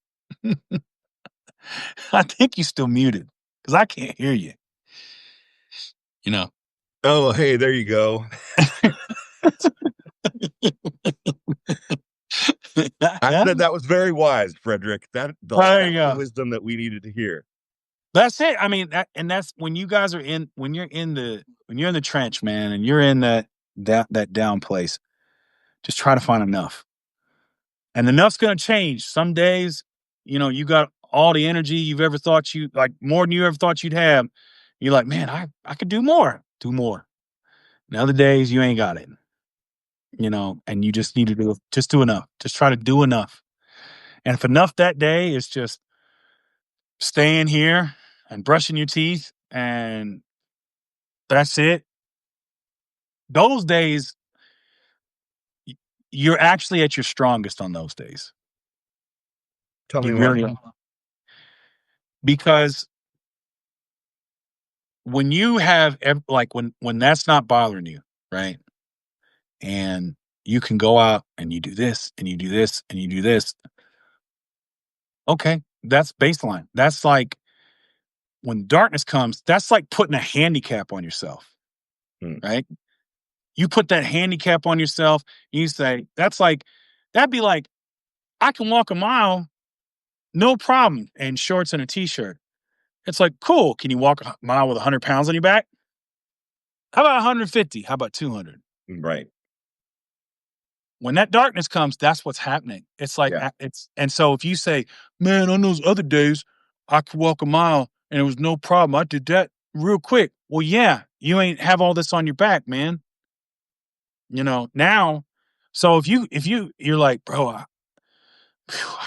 I think you still muted because I can't hear you. oh, hey, there you go. I said that was very wise, Frederick. That's There you the go. wisdom that we needed to hear. That's it. I mean, that's when you guys are when you're in the trench, man, and you're in that down place. Just try to find enough, and enough's going to change. Some days, you got all the energy you've ever thought you like, more than you ever thought you'd have. You're like, man, I could do more, do more. And other days you ain't got it, and you just need to do enough. Just try to do enough. And if enough that day is just staying here and brushing your teeth and that's it, those days, you're actually at your strongest on those days. Tell me You more. really are. Because when you have, like, when that's not bothering you, right? And you can go out and you do this and you do this and you do this. Okay, that's baseline. That's like when darkness comes, that's like putting a handicap on yourself, Hmm. right? You put that handicap on yourself, you say, that'd be like, I can walk a mile, no problem, in shorts and a t-shirt. It's like, cool. Can you walk a mile with 100 pounds on your back? How about 150? How about 200? Right. When that darkness comes, that's what's happening. It's like, Yeah. and so if you say, man, on those other days, I could walk a mile and it was no problem. I did that real quick. Well, yeah, you ain't have all this on your back, man. Now, so you're like, bro, I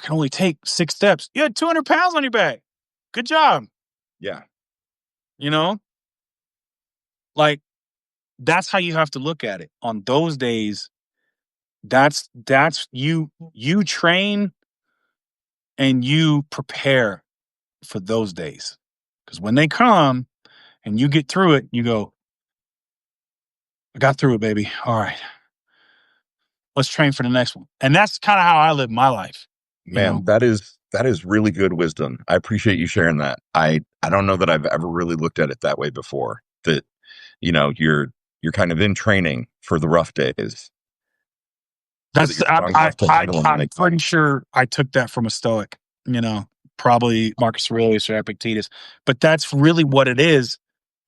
can only take 6 steps. You had 200 pounds on your back. Good job. Yeah. You know, like, that's how you have to look at it. On those days, that's you train and you prepare for those days. Because when they come and you get through it, you go, I got through it, baby. All right. Let's train for the next one. And that's kind of how I live my life, you Man, know. that is really good wisdom. I appreciate you sharing that. I don't know that I've ever really looked at it that way before. That, you're kind of in training for the rough days so that That's you're strong enough to handle them when I'm they pretty come. sure I took that from a Stoic, probably Marcus Aurelius or Epictetus. But that's really what it is,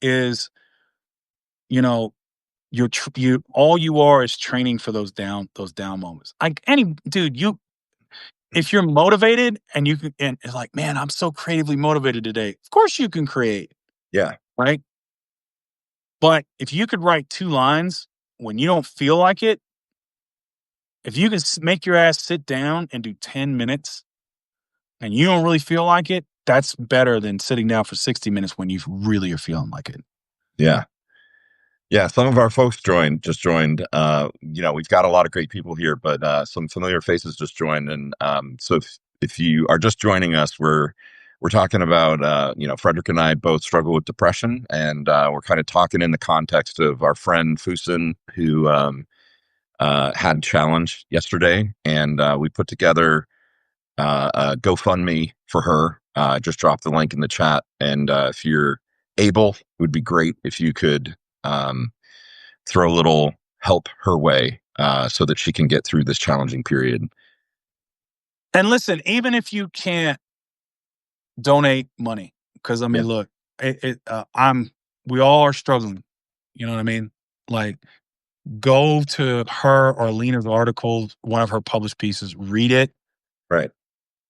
you know, you all you are is training for those down moments. Like any dude, if you're motivated and you can, and it's like, man, I'm so creatively motivated today. Of course you can create, Yeah. right? But if you could write 2 lines when you don't feel like it, if you can make your ass sit down and do 10 minutes and you don't really feel like it, that's better than sitting down for 60 minutes when you really are feeling like it. Yeah. Yeah, some of our folks just joined. We've got a lot of great people here, but some familiar faces just joined. And so if you are just joining us, we're talking about Frederick and I both struggle with depression, and we're kind of talking in the context of our friend Fusen, who had a challenge yesterday, and we put together a GoFundMe for her. Just drop the link in the chat, and if you're able, it would be great if you could. Throw a little help her way so that she can get through this challenging period. And listen, even if you can't donate money, because I Yeah, mean, look, we all are struggling. You know what I mean? Like, go to her or Lena's article, one of her published pieces, read it, right.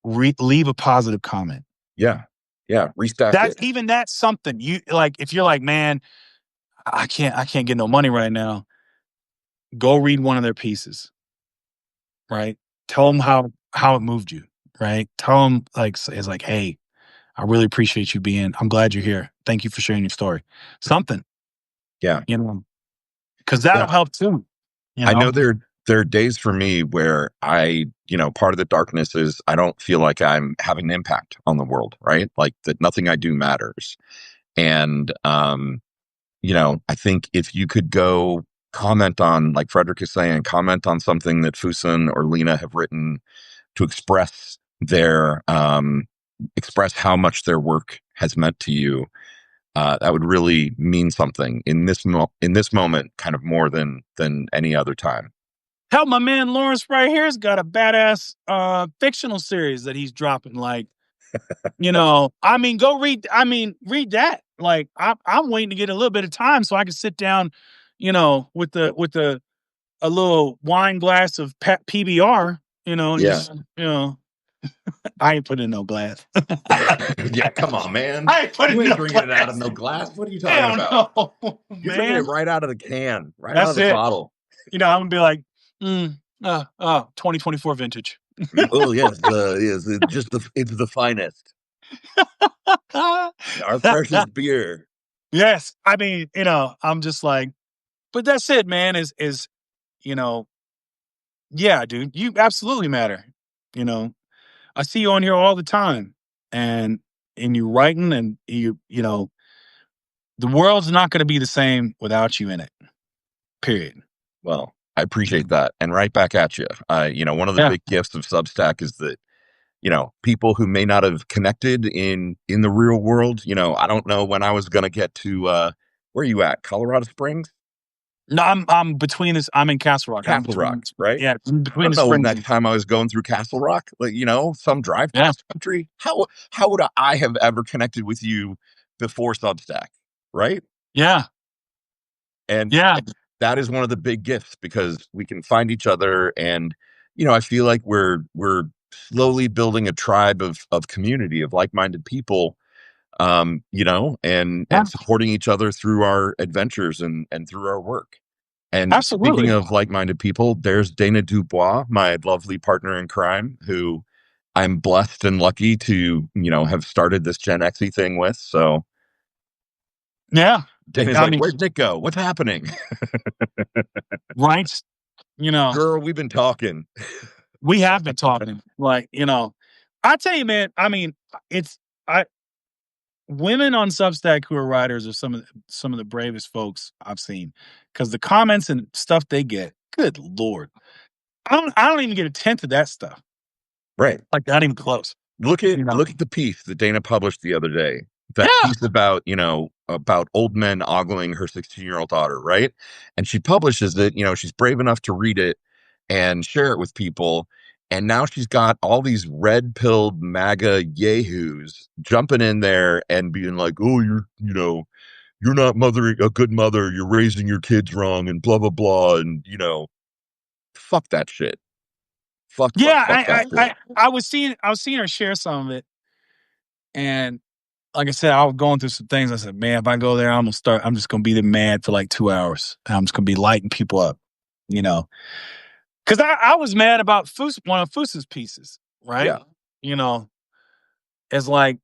leave a positive comment. Yeah, yeah. Restack it. That's something. You like, if you're like, man, I can't get no money right now. Go read one of their pieces, right? Tell them how it moved you, right? Tell them, like, it's like, hey, I really appreciate you I'm glad you're here. Thank you for sharing your story. Something, Yeah, because yeah. that'll help too. You I know, know there are days for me where part of the darkness is I don't feel like I'm having an impact on the world, right? Like that nothing I do matters. And I think if you could go comment on, like Frederick is saying, comment on something that Fusen or Lena have written to express how much their work has meant to you. That would really mean something in this moment, kind of more than any other time. hell, my man Lawrence right here's got a badass fictional series that he's dropping. Like, I mean, go read. I mean, read that. Like, I'm waiting to get a little bit of time so I can sit down, with a little wine glass of PBR, and Yeah. just, I ain't put in no glass. Yeah, come on, man. I ain't put You in ain't no drinking it out of glass. no glass. What are you talking Hell about? no, You're drinking it man. right out of the can, right out of That's the it. bottle. I'm gonna be like, 2024 vintage. Oh yes, yes. It's the finest, our freshest beer. Yes, I mean, I'm just like, but that's it, man. You know, yeah, dude, you absolutely matter. You know, I see you on here all the time, and you writing, and the world's not going to be the same without you in it. Period. Well, I appreciate that, and right back at you. One of the Yeah. big gifts of Substack is that people who may not have connected in the real world. I don't know when I was going to get to where are you at, Colorado Springs? No, I'm between this. I'm in Castle Rock. I'm Castle between. Rock, right? Yeah, I between don't the know, springs. next time I was going through Castle Rock, like, some drive Yeah. cross country, how would I have ever connected with you before Substack, right? Yeah. And Yeah. that is one of the big gifts because we can find each other, and I feel like we're slowly building a tribe of community of like-minded people, Yeah. and supporting each other through our adventures and through our work. And speaking Absolutely. of like-minded people, there's Dana Dubois, my lovely partner in crime, who I'm blessed and lucky to, have started this Gen Xy thing with. So Yeah. Dana's I like, mean, "Where'd Nick go? What's happening?" right? You know, Girl, we've been talking. we have been talking. Like, I tell you, man. I mean, it's I women on Substack who are writers are some of the bravest folks I've seen because the comments and stuff they get. Good lord, I don't even get a tenth of that stuff. Right. Like, not even close. Look at You know. look at the piece that Dana published the other day. That Yeah. piece about old men ogling her 16-year-old daughter, right? And she publishes it, she's brave enough to read it and share it with people. And now she's got all these red-pilled MAGA yahoos jumping in there and being like, "Oh, you're not mothering a good mother, you're raising your kids wrong," and blah blah blah. And fuck that shit. Yeah. Fuck that shit. I was seeing her share some of it, and like I said, I was going through some things. I said, man, if I go there, I'm just gonna be the mad for like 2 hours. I'm just gonna be lighting people up, you know. Because I was mad about one of Fusa's pieces, right? Yeah. You know, it's like,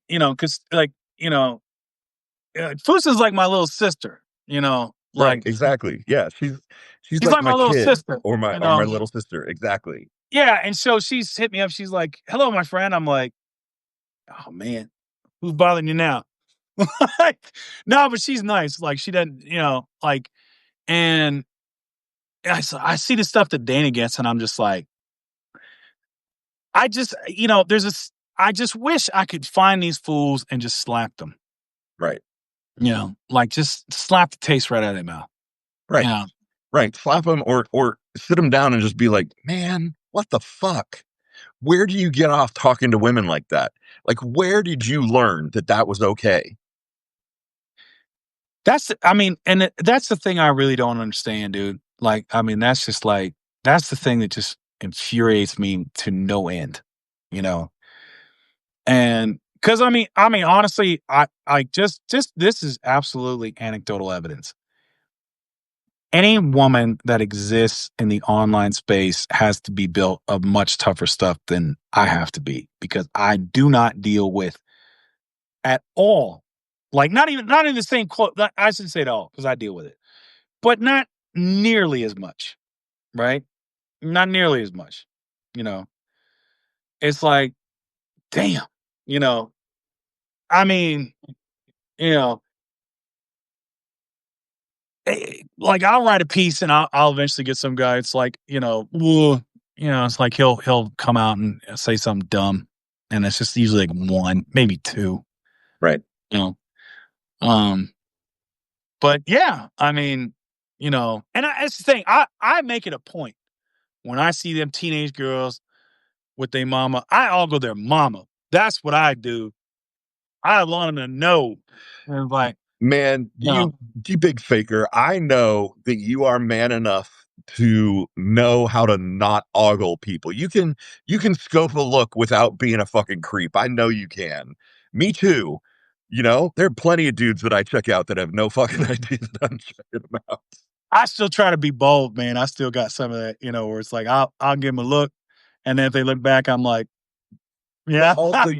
because like, Fusa's like my little sister, Right, like exactly. Yeah, she's she's like like my my little kid sister, or my little sister. Exactly. Yeah, and so she's hit me up. She's like, "Hello, my friend." I'm like, "Oh man, who's bothering you now?" Like, no, but she's nice. Like, she doesn't, like, and I see the stuff that Dana gets, and I'm just like, I just, I just wish I could find these fools and just slap them. Right. Like, just slap the taste right out of their mouth. Right. Yeah. Right. Slap him or sit him down and just be like, "Man, what the fuck? Where do you get off talking to women like that? Like, where did you learn that that was okay?" That's the thing I really don't understand, dude. Like, I mean, that's just like, that's the thing that just infuriates me to no end, you know? And because honestly, I just this is absolutely anecdotal evidence. Any woman that exists in the online space has to be built of much tougher stuff than I have to be because I do not deal with at all. Like, not in the same quote. I shouldn't say it all because I deal with it, but not nearly as much, right? Not nearly as much. You know, it's like, damn, you know, I mean, you know, like, I'll write a piece and I'll eventually get some guy. It's like, it's like he'll come out and say something dumb, and it's just usually like one, maybe two, Right. you know. Um, but yeah, I mean, and that's the thing. I make it a point when I see them teenage girls with their mama. I'll go their mama. That's what I do. I want them to know. And like, Man, no, you big faker. I know that you are man enough to know how to not ogle people. You can scope a look without being a fucking creep. I know you can. Me too. There are plenty of dudes that I check out that have no fucking idea that I'm checking them out. I still try to be bold, man. I still got some of that, where it's like I'll give them a look, and then if they look back, I'm like, But yeah. also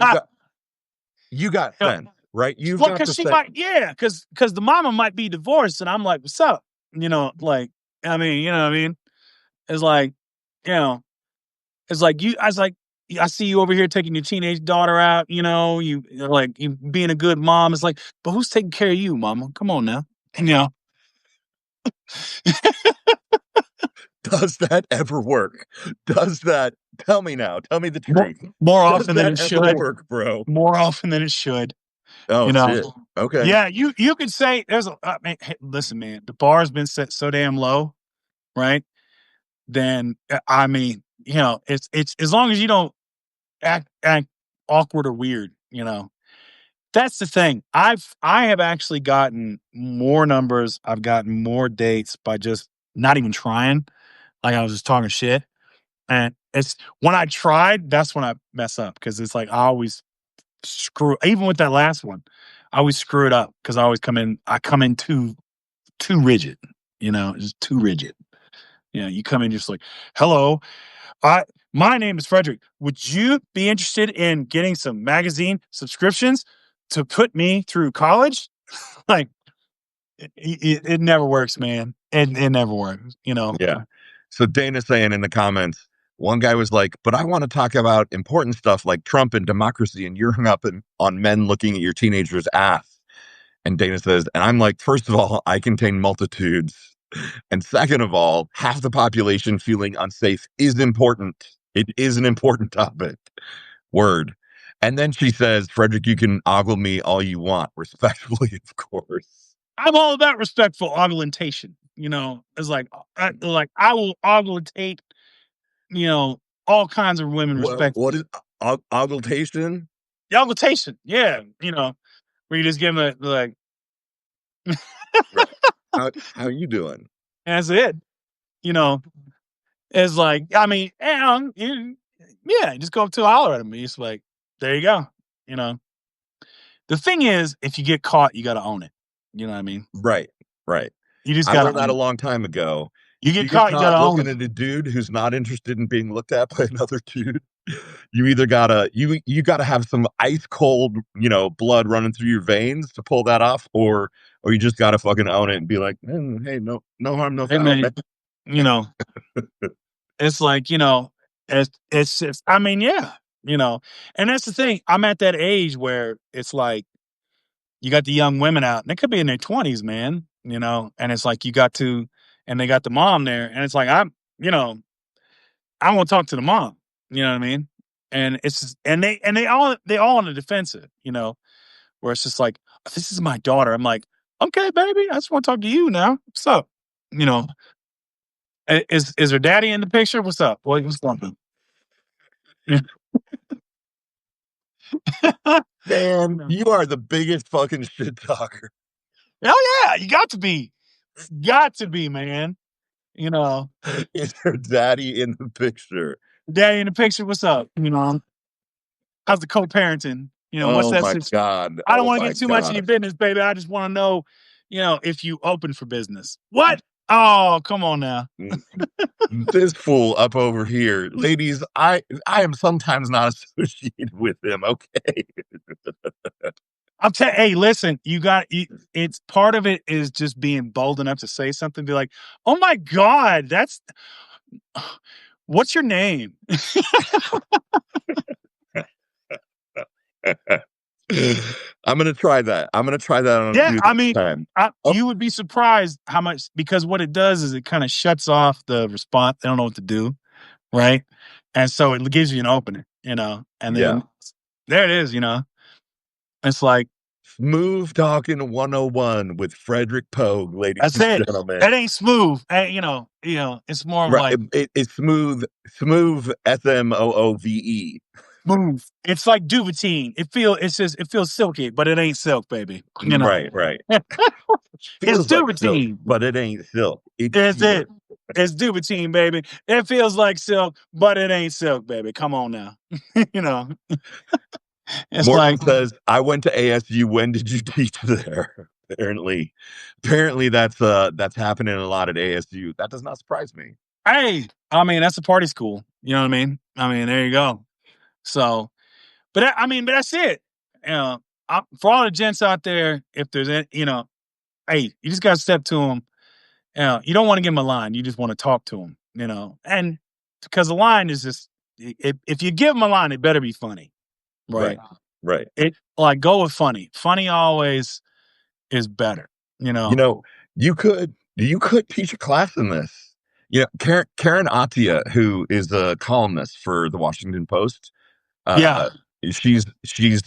you got sense, right? You've Well, got because the she sense. might, yeah, because the mama might be divorced, and I'm like, what's up? Like, I mean, you know what I mean? It's like, you know, it's like you. I was like, I see you over here taking your teenage daughter out. You're like you being a good mom. It's like, but who's taking care of you, mama? Come on now. You know, Does that ever work? Does that Tell me now. Tell me the more, truth. more Does often than that it ever should. work, bro? More often than it should. Oh You know. shit. Okay. Yeah, you could say there's a. I mean, hey, listen, man, the bar's been set so damn low, right? Then I mean, it's as long as you don't act awkward or weird. That's the thing. I have actually gotten more numbers. I've gotten more dates by just not even trying. Like I was just talking shit. And it's when I tried, that's when I mess up because it's like I always screw. Even with that last one, I always screw it up because I always come in. I come in too rigid. Just too rigid. You come in just like, hello, my name is Frederick. Would you be interested in getting some magazine subscriptions to put me through college? Like, it never works, man. It never works. Yeah. So Dana's saying in the comments, one guy was like, but I want to talk about important stuff like Trump and democracy, and you're hung up on men looking at your teenager's ass. And Dana says, and I'm like, first of all, I contain multitudes. And second of all, half the population feeling unsafe is important. It is an important topic. Word. And then she says, Frederick, you can ogle me all you want, respectfully, of course. I'm all about respectful augmentation. It's like, I will augmentate, all kinds of women What respectfully. is augmentation? The augmentation, yeah, where you just give them like, Right. How you doing? that's it. You know, it's like, I mean, yeah, just go up to holler at him. He's like, there you go. You know, the thing is, if you get caught, you got to own it. You know what I mean? Right. Right. You just I got to learned that own a it. long time ago. You If get you get caught, you got caught to own looking it. at a dude who's not interested in being looked at by another dude, you either gotta you gotta have some ice cold, blood running through your veins to pull that off, or you just gotta fucking own it and be like, hey, no harm, no Hey, foul, man, man. you know, it's like, it's just, I mean, yeah, and that's the thing. I'm at that age where it's like, you got the young women out, and they could be in their 20s, man, and it's like and they got the mom there, and it's like, I want to talk to the mom, you know what I mean? And it's just, and they all on the defensive, where it's just like, this is my daughter. I'm like, okay, baby, I just want to talk to you now. What's up? You know, is her daddy in the picture? What's up? What's going on? Man, you are the biggest fucking shit talker. Hell yeah, you got to be. Got to be, man. You know, Is her daddy in the picture? daddy in the picture, what's up? How's the co-parenting? What's Oh that? my god. I don't Oh want to my get too much in your god. business, baby. I just want to know, if you open for business. What? Oh, come on now. This fool up over here, ladies. I am sometimes not associated with him. Okay. Hey, listen, it's part of it is just being bold enough to say something, be like, oh my God, what's your name? I'm gonna try that. I'm gonna try that on Yeah, you I this mean, time. Oh, you would be surprised how much, because what it does is it kind of shuts off the response. They don't know what to do, right? And so it gives you an opening, and yeah. then there it is, It's like, Smooth talking 101 with Frederick Pogue, ladies that's and it. gentlemen. That ain't smooth. It's more of Right. like, It's smooth SMOOVE. Move. It's like Duvetine. It feels silky, but it ain't silk, baby. You know. Right. It's Feels like silk, Duvetine. but it ain't silk. It's It's sheer. it. It's Duvetine, baby. It feels like silk, but it ain't silk, baby. Come on now. You know. It's Morton like, says, "I went to ASU. When did you teach there?" Apparently, that's happening a lot at ASU. That does not surprise me. hey, I mean, that's a party school. You know what I mean? I mean, there you go. So, but that's it. You know, for all the gents out there, if there's any, hey, you just got to step to them. You don't want to give them a line. You just want to talk to them, and because the line is just, if you give them a line, it better be funny, right? Right. It like go with funny. Funny always is better, You know, you could teach a class in this. Karen Atia, who is a columnist for the Washington Post, Yeah. uh, she's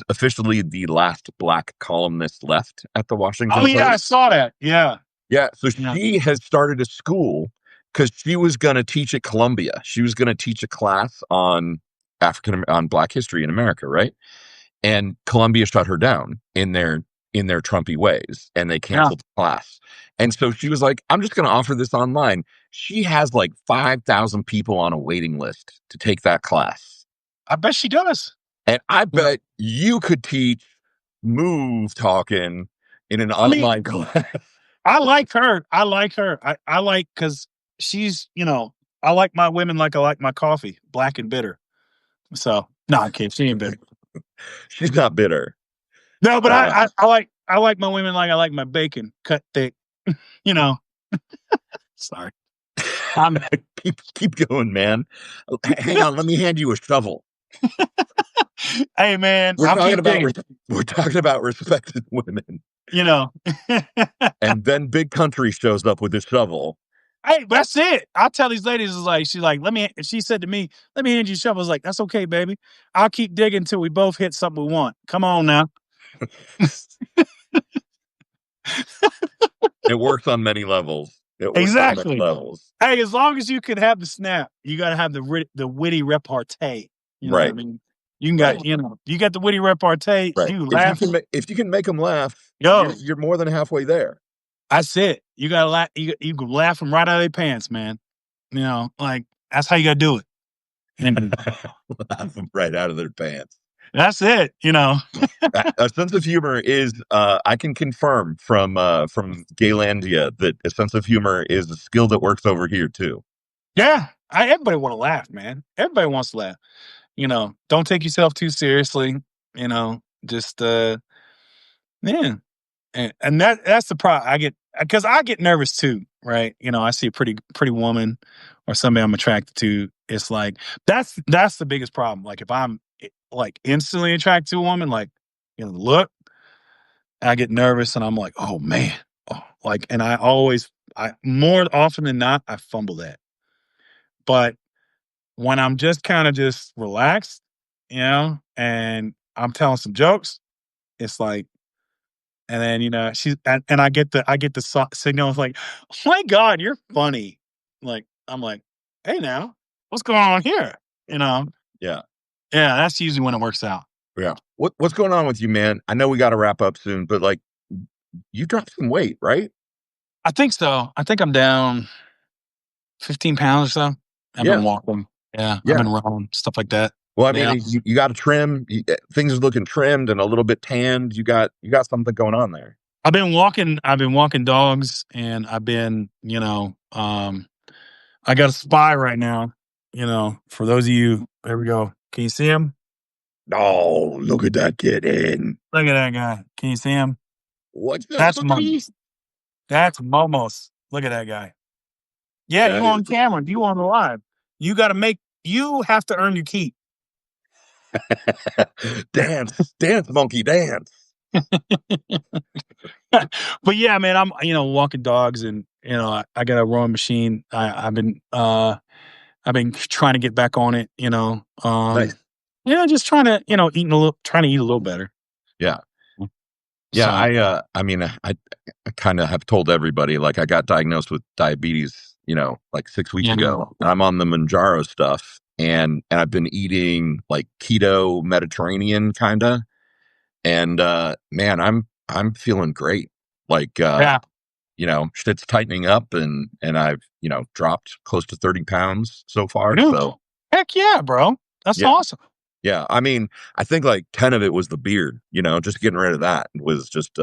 officially the last Black columnist left at the Oh Washington yeah, I Post. saw that. Yeah. Yeah, so Yeah. she has started a school because she was going to teach at Columbia. She was going to teach a class on Black history in America, right? And Columbia shut her down in their Trumpy ways, and they Yeah. canceled the class. And so she was like, "I'm just going to offer this online." She has like 5,000 people on a waiting list to take that class, I bet she does. and I bet you could teach move talking in an I mean, online class. I like her. I like her. I like because she's, I like my women like I like my coffee, black and bitter. So no, I'm kidding. She ain't bitter. She's not bitter. No, but Uh, I like my women like I like my bacon, cut thick. You know. Sorry. I'm keep going, man. Hang on, let me hand you a shovel. Hey man, We're I'll talking keep about digging. we're talking about respected women, You know. and then Big Country shows up with his shovel. Hey, that's it. I tell these ladies, is like, she's like, she said to me, let me hand you a shovel. I was like, that's okay, baby. I'll keep digging until we both hit something we want. Come on now. It works on many levels. It works on many Exactly. levels. Hey, as long as you can have the snap, you got to have the witty repartee. You know what I Right. mean? You got the witty repartee. Right. You laugh. If you can make them laugh, Yo, you're more than halfway there. that's it. You got to laugh. You can laugh them right out of their pants, man. Like that's how you got to do it. And Laugh them right out of their pants. that's it. A sense of humor is I can confirm from Gaylandia that a sense of humor is a skill that works over here too. Yeah. Everybody want to laugh, man. Everybody wants to laugh. Don't take yourself too seriously. Just yeah. And that's the problem. I get nervous too, right? I see a pretty woman or somebody I'm attracted to. It's like that's the biggest problem. Like if I'm like instantly attracted to a woman, like look, I get nervous and I'm like, oh man, and I more often than not I fumble that. But when I'm just kind of just relaxed, and I'm telling some jokes, it's like, and then she's and I get the signal. It's like, oh my god, you're funny. Like I'm like, hey now, what's going on here? You know, Yeah. yeah, that's usually when it works out. Yeah. What's going on with you, man? I know we got to wrap up soon, but like you dropped some weight, right? I think so. I think I'm down 15 pounds or so. I've been Yeah. walking. Yeah, I've Yeah. been running stuff like that. Well, I Yeah. mean, you got to trim. Things are looking trimmed and a little bit tanned. You got something going on there. I've been walking. I've been walking dogs, and I've been, I got a spy right now. For those of you, there we go. Can you see him? Oh, look at that kid in. Look at that guy. Can you see him? What's up, That's buddy? That's Momos. Look at that guy. Yeah, That you on is- camera. You on the live. You have to earn your keep. dance, monkey, dance. But yeah, man, I'm walking dogs, and I got a rowing machine. I've been trying to get back on it. Nice. Just trying to trying to eat a little better. Yeah. Yeah, So, I mean, I kind of have told everybody, like, I got diagnosed with diabetes, like 6 weeks yeah. ago. I'm on the Manjaro stuff. and I've been eating like keto Mediterranean kind of, and man, I'm feeling great. Like Yeah. shit's tightening up, and I've dropped close to 30 pounds so far. Dude. So Heck yeah, bro. That's yeah, awesome. yeah. I mean, I think like 10 of it was the beard. Just getting rid of that was just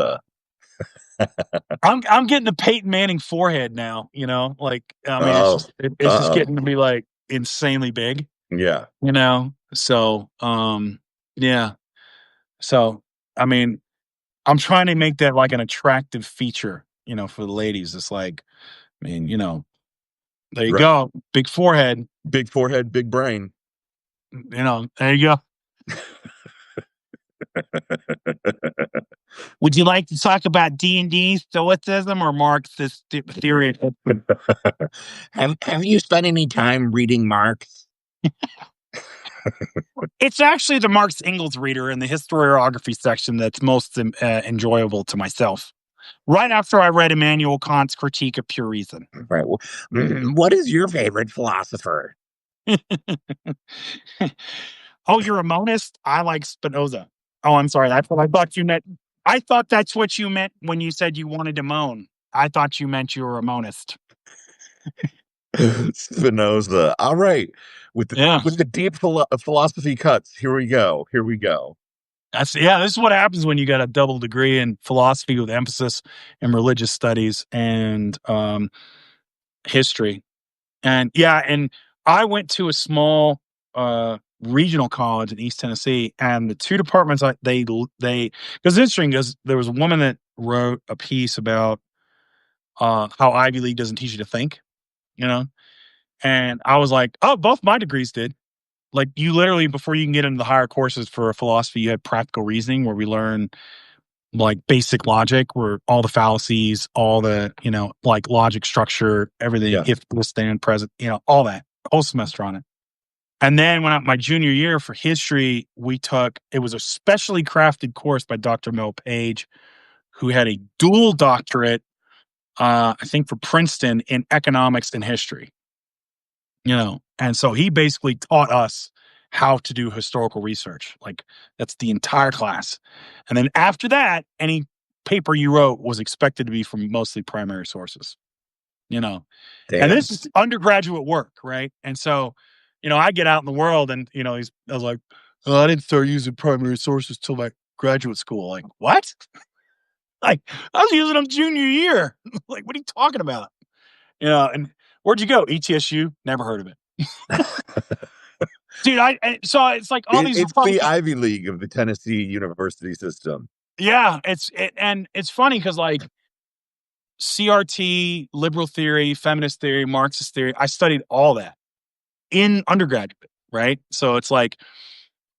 I'm getting the Peyton Manning forehead now, like, I mean, it's oh, just it's just uh-oh. getting to be like insanely big, Yeah. So, yeah. So, I mean, I'm trying to make that like an attractive feature, for the ladies. It's like, I mean, there you Right. go. Big forehead, Big forehead, big brain. there you go. Would you like to talk about D&D, Stoicism, or Marxist theory? Have you spent any time reading Marx? It's actually the Marx Engels reader in the historiography section that's most enjoyable to myself. Right after I read Immanuel Kant's Critique of Pure Reason. Right. Well, what is your favorite philosopher? Oh, you're a monist? I like Spinoza. Oh, I'm sorry. That's what I thought you meant. I thought that's what you meant when you said you wanted to moan. I thought you meant you were a monist. Spinoza. All right. With the Yeah. with the deep philosophy cuts. Here we go. Here we go. This is what happens when you got a double degree in philosophy with emphasis in religious studies and history. And I went to a small regional college in East Tennessee, and the two departments because it's interesting because there was a woman that wrote a piece about how Ivy League doesn't teach you to think, you know, and I was like, oh, both my degrees did. Like you literally before you can get into the higher courses for philosophy, you had practical reasoning where we learn like basic logic, where all the fallacies, all the like logic structure, everything, Yeah. if this then present, all that whole semester on it. And then when my junior year for history, it was a specially crafted course by Dr. Mel Page, who had a dual doctorate, I think for Princeton in economics and history, And so he basically taught us how to do historical research. Like that's the entire class. And then after that, any paper you wrote was expected to be from mostly primary sources, you know. And Damn. this is undergraduate work, right? And so, I get out in the world and, I was like, oh, I didn't start using primary sources till my graduate school. Like, what? Like, I was using them junior year. Like, what are you talking about? And where'd you go? ETSU? Never heard of it. Dude, so it's like all these It's the Republican. Ivy League of the Tennessee University system. Yeah, and it's funny because like CRT, liberal theory, feminist theory, Marxist theory, I studied all that in undergraduate, right? So it's like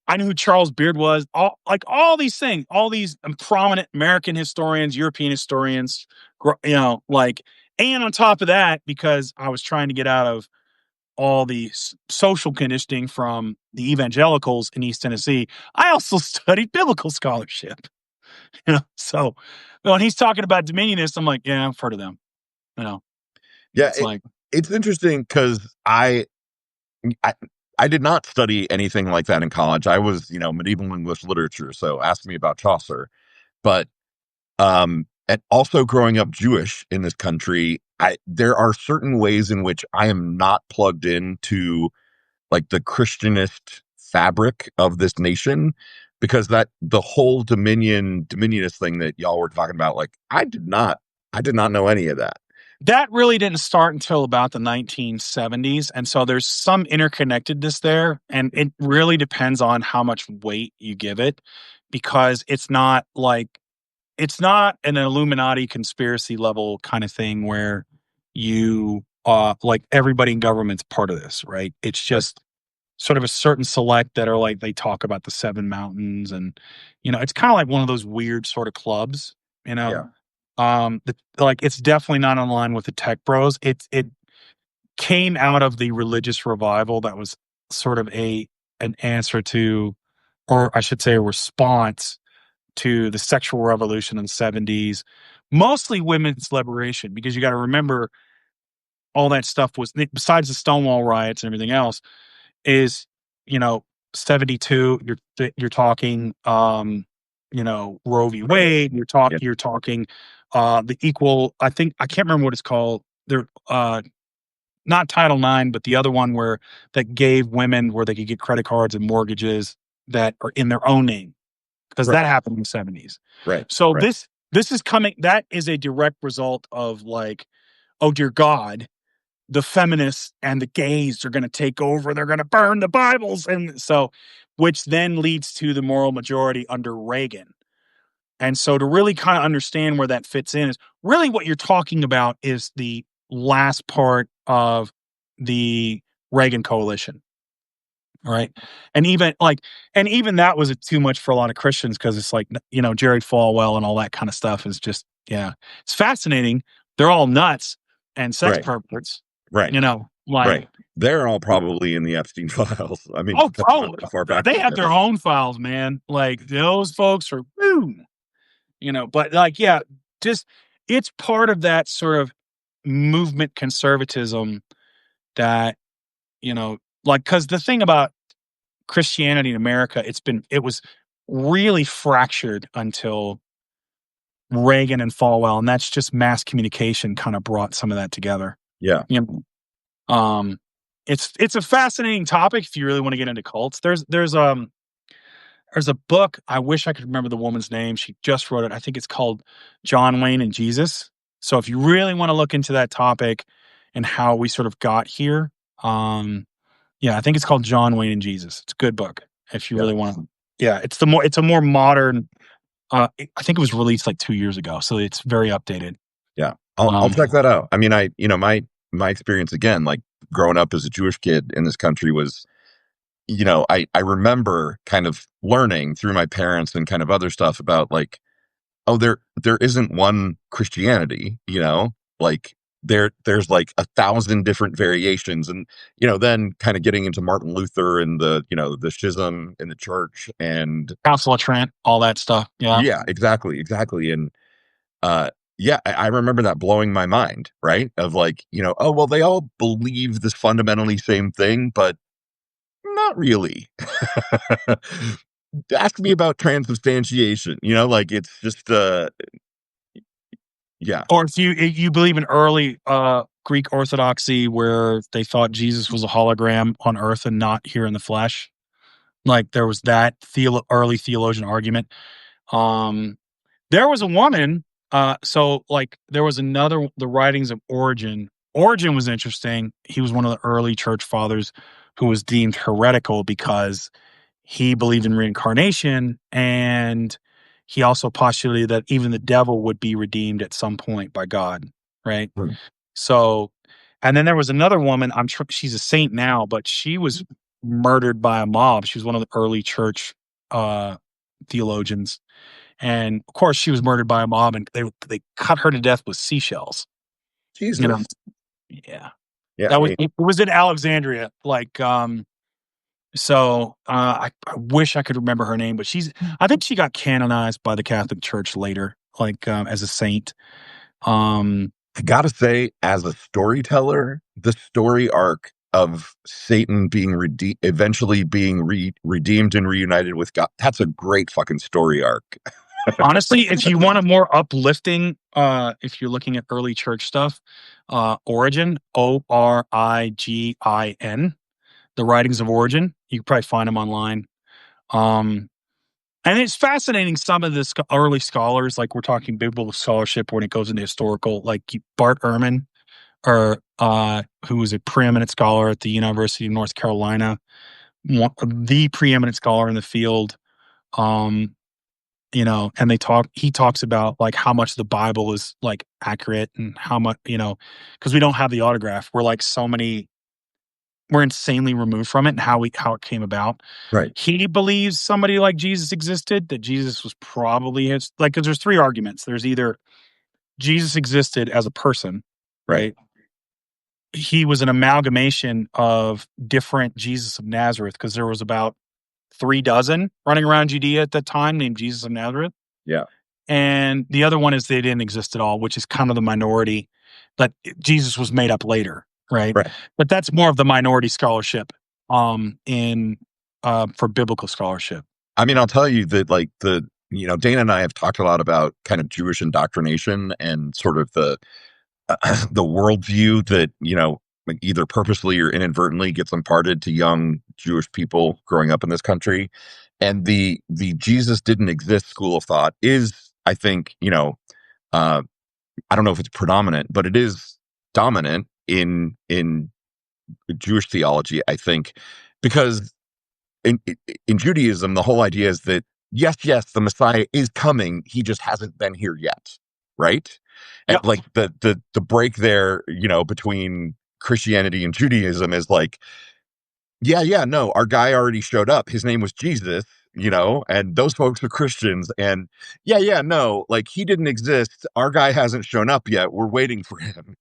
I knew who Charles Beard was, all these things, all these prominent American historians, European historians, and on top of that, because I was trying to get out of all the social conditioning from the evangelicals in East Tennessee, I also studied biblical scholarship. So when he's talking about dominionists, I'm like, yeah, I've heard of them. Yeah, It's like, it's interesting because I I did not study anything like that in college. I was, medieval English literature, so ask me about Chaucer. But and also growing up Jewish in this country, there are certain ways in which I am not plugged into like the Christianist fabric of this nation because that the whole dominionist thing that y'all were talking about, like I did not know any of that. that really didn't start until about the 1970s. And so there's some interconnectedness there. And it really depends on how much weight you give it because it's not an Illuminati conspiracy level kind of thing where you like everybody in government's part of this, right? It's Right. just sort of a certain select that are like they talk about the seven mountains and it's kind of like one of those weird sort of clubs, you know. Yeah. Like it's definitely not in line with the tech bros. It came out of the religious revival that was sort of an answer to, or I should say a response to the sexual revolution in the 70s, mostly women's liberation, because you got to remember all that stuff was, besides the Stonewall riots and everything else, is, 72. You're talking, Roe v. Wade. Yeah. You're talking, the equal. I can't remember what it's called. They're not Title IX, but the other one that gave women where they could get credit cards and mortgages that are in their own name, because Right. that happened in the 70s. Right. So Right. this is coming. That is a direct result of like, oh dear God, the feminists and the gays are going to take over. They're going to burn the Bibles, and so, which then leads to the moral majority under Reagan. And so, to really kind of understand where that fits in, is really what you're talking about is the last part of the Reagan coalition. All right. And even that was too much for a lot of Christians, because it's like, Jerry Falwell and all that kind of stuff is just, yeah, it's fascinating. They're all nuts and sex Right. perverts, Right. like, Right. They're all probably in the Epstein files. I mean, oh, that's not that far back. they have their own files, man. Like, those folks are, boom, but like, yeah, just, it's part of that sort of movement conservatism that, because the thing about Christianity in America, it was really fractured until Reagan and Falwell, and that's just mass communication kind of brought some of that together. Yeah. Um, it's a fascinating topic if you really want to get into cults. There's a book. I wish I could remember the woman's name. She just wrote it. I think it's called John Wayne and Jesus. So if you really want to look into that topic and how we sort of got here, yeah, I think it's called John Wayne and Jesus. It's a good book if you really want to. Yeah, it's a more modern. I think it was released like 2 years ago, so it's very updated. Yeah. I'll check that out. I mean, my experience, again, like growing up as a Jewish kid in this country, was, I remember kind of learning through my parents and kind of other stuff about, like, oh, there isn't one Christianity, like there's like 1,000 different variations. And, then kind of getting into Martin Luther and the schism in the church and Council of Trent, all that stuff. Yeah. yeah, exactly. And, yeah, I remember that blowing my mind, right? Of like, oh, well, they all believe this fundamentally same thing, but not really. Ask me about transubstantiation, like, it's just, yeah. Or if you believe in early Greek Orthodoxy, where they thought Jesus was a hologram on earth and not here in the flesh, like there was that early theologian argument. There was a woman. So like there was the writings of Origen. Origen was interesting. He was one of the early church fathers who was deemed heretical because he believed in reincarnation, and he also postulated that even the devil would be redeemed at some point by God, right? Hmm. So, and then there was another woman, she's a saint now, but she was murdered by a mob. She was one of the early church theologians. And of course she was murdered by a mob, and they cut her to death with seashells. Jesus. Yeah. Yeah. It was in Alexandria. Like, so I wish I could remember her name, but I think she got canonized by the Catholic Church later, like as a saint. I gotta say, as a storyteller, the story arc of Satan being eventually being redeemed and reunited with God, that's a great fucking story arc. Honestly, if you want a more uplifting, if you're looking at early church stuff, Origin, Origin, the writings of Origen, you can probably find them online. And it's fascinating. Some of the early scholars, like we're talking biblical scholarship when it goes into historical, like Bart Ehrman, or who was a preeminent scholar at the University of North Carolina, the preeminent scholar in the field. And he talks about like how much the Bible is like accurate, and how much, because we don't have the autograph. We're insanely removed from it, and how it came about. Right. He believes somebody like Jesus existed, that Jesus was probably because there's three arguments. There's either Jesus existed as a person, right? He was an amalgamation of different Jesus of Nazareth, because there was about 36 running around Judea at that time named Jesus of Nazareth. Yeah. And the other one is they didn't exist at all, which is kind of the minority, that Jesus was made up later, right? But that's more of the minority scholarship. in for biblical scholarship. I mean, I'll tell you that, like, Dana and I have talked a lot about kind of Jewish indoctrination and sort of the the worldview that, like, either purposely or inadvertently gets imparted to young Jewish people growing up in this country. And the Jesus didn't exist school of thought is, I think, uh, I don't know if it's predominant, but it is dominant in Jewish theology, I think, because in Judaism, the whole idea is that yes, the Messiah is coming. He just hasn't been here yet, right? And Yep. like the break there, between Christianity and Judaism is like, yeah, no, our guy already showed up. His name was Jesus, and those folks are Christians. And yeah, no, like he didn't exist. Our guy hasn't shown up yet. We're waiting for him.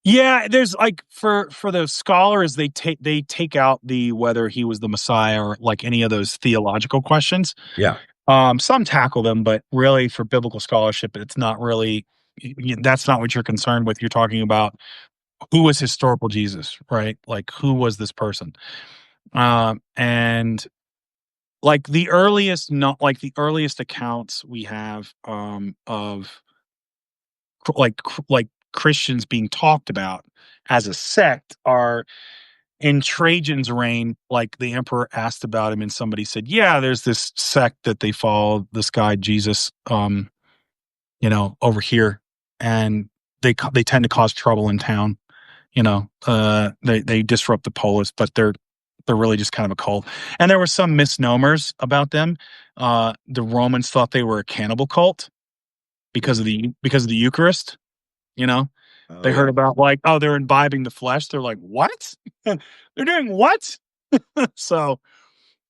Yeah, there's like for the scholars, they take out the whether he was the Messiah or like any of those theological questions. Yeah, Some tackle them, but really for biblical scholarship, it's not really that's not what you're concerned with. You're talking about who was historical Jesus, right? Like who was this person? And like the earliest, not like the earliest accounts we have of like Christians being talked about as a sect are in Trajan's reign. Like the emperor asked about him, and somebody said, "Yeah, there's this sect that they follow this guy Jesus, over here, and they tend to cause trouble in town. They disrupt the polis, but they're really just kind of a cult." And there were some misnomers about them. The Romans thought they were a cannibal cult because of the Eucharist. You know, oh they heard yeah, about like, oh, they're imbibing the flesh. They're like, what? They're doing what? So,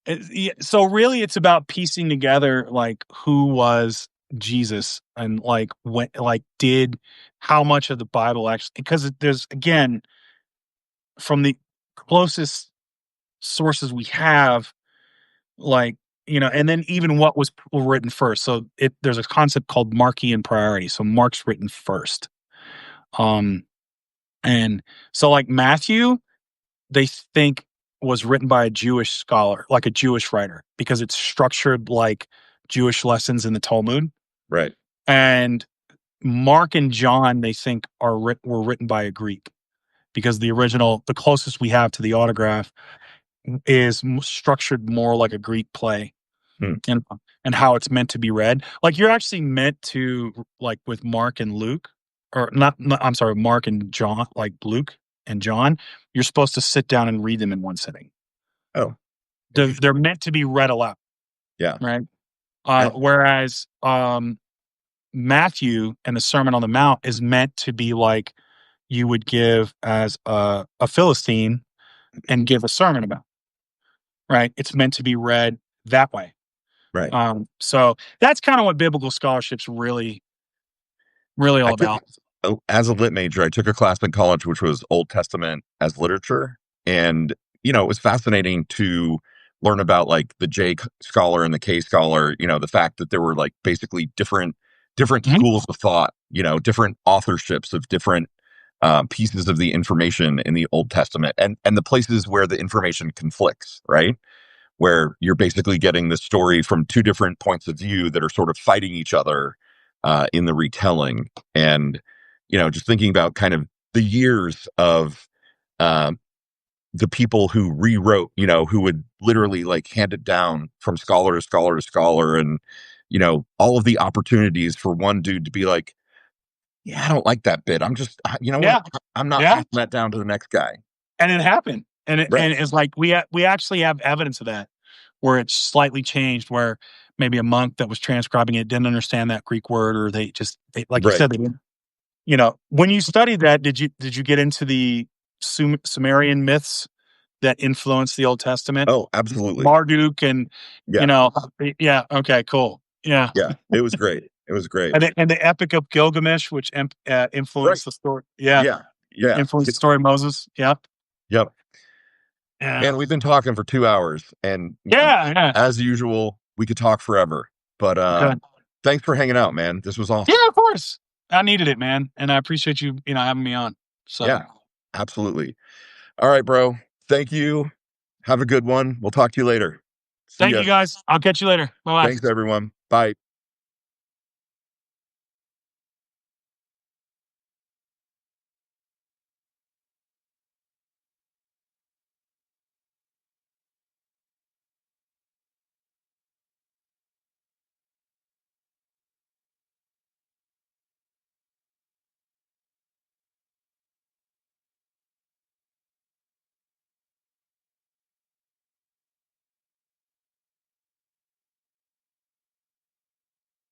yeah, so really, it's about piecing together like who was Jesus and like when, like, did how much of the Bible actually? Because there's again from the closest sources we have, like and then even what was written first. So there's a concept called Markian priority. So Mark's written first. Um, And so, like Matthew, they think was written by a Jewish scholar, like a Jewish writer, because it's structured like Jewish lessons in the Talmud. right. And Mark and John, they think were written by a Greek, because the closest we have to the autograph is structured more like a Greek play, Hmm. and how it's meant to be read. Like you're actually meant to, like with Mark and Luke, or not I'm sorry, Mark and John, like Luke and John, you're supposed to sit down and read them in one sitting. Oh, They're meant to be read aloud, yeah. right? And, Whereas Matthew and the Sermon on the Mount is meant to be like you would give as a Philistine and give a sermon about, right? It's meant to be read that way. right. So that's kind of what biblical scholarship's really, really all I took about. As a lit major, I took a class in college which was Old Testament as literature, and it was fascinating to learn about like the scholar and the K scholar. The fact that there were like basically different Mhm. schools of thought. Different authorships of different pieces of the information in the Old Testament, and the places where the information conflicts, right? Where you're basically getting the story from two different points of view that are sort of fighting each other in the retelling. And just thinking about kind of the years of um, the people who rewrote, who would literally like hand it down from scholar to scholar to scholar, and all of the opportunities for one dude to be like, yeah, I don't like that bit. I'm just, what? Yeah, I'm not yeah, passing that down to the next guy. and it happened, Right. and it's like we actually have evidence of that, where it's slightly changed, where maybe a monk that was transcribing it didn't understand that Greek word, or like you Right. said, they didn't. When you studied that, did you get into the Sumerian myths that influenced the Old Testament? Oh, absolutely. Marduk and Yeah. yeah, okay, cool. Yeah. Yeah. It was great. It was great. And the Epic of Gilgamesh, which Right. influenced the story. Yeah, Yeah. Yeah. influenced the story of Moses. Yep. Yep. Yeah. Man, we've been talking for 2 hours, and Yeah, yeah. as usual, we could talk forever. But Okay. thanks for hanging out, man. This was awesome. Yeah, of course. I needed it, man, and I appreciate you, having me on. So Yeah, absolutely. All right, bro. Thank you. Have a good one. We'll talk to you later. See Thank ya. you guys. I'll catch you later. Bye bye. Thanks, everyone. Bye.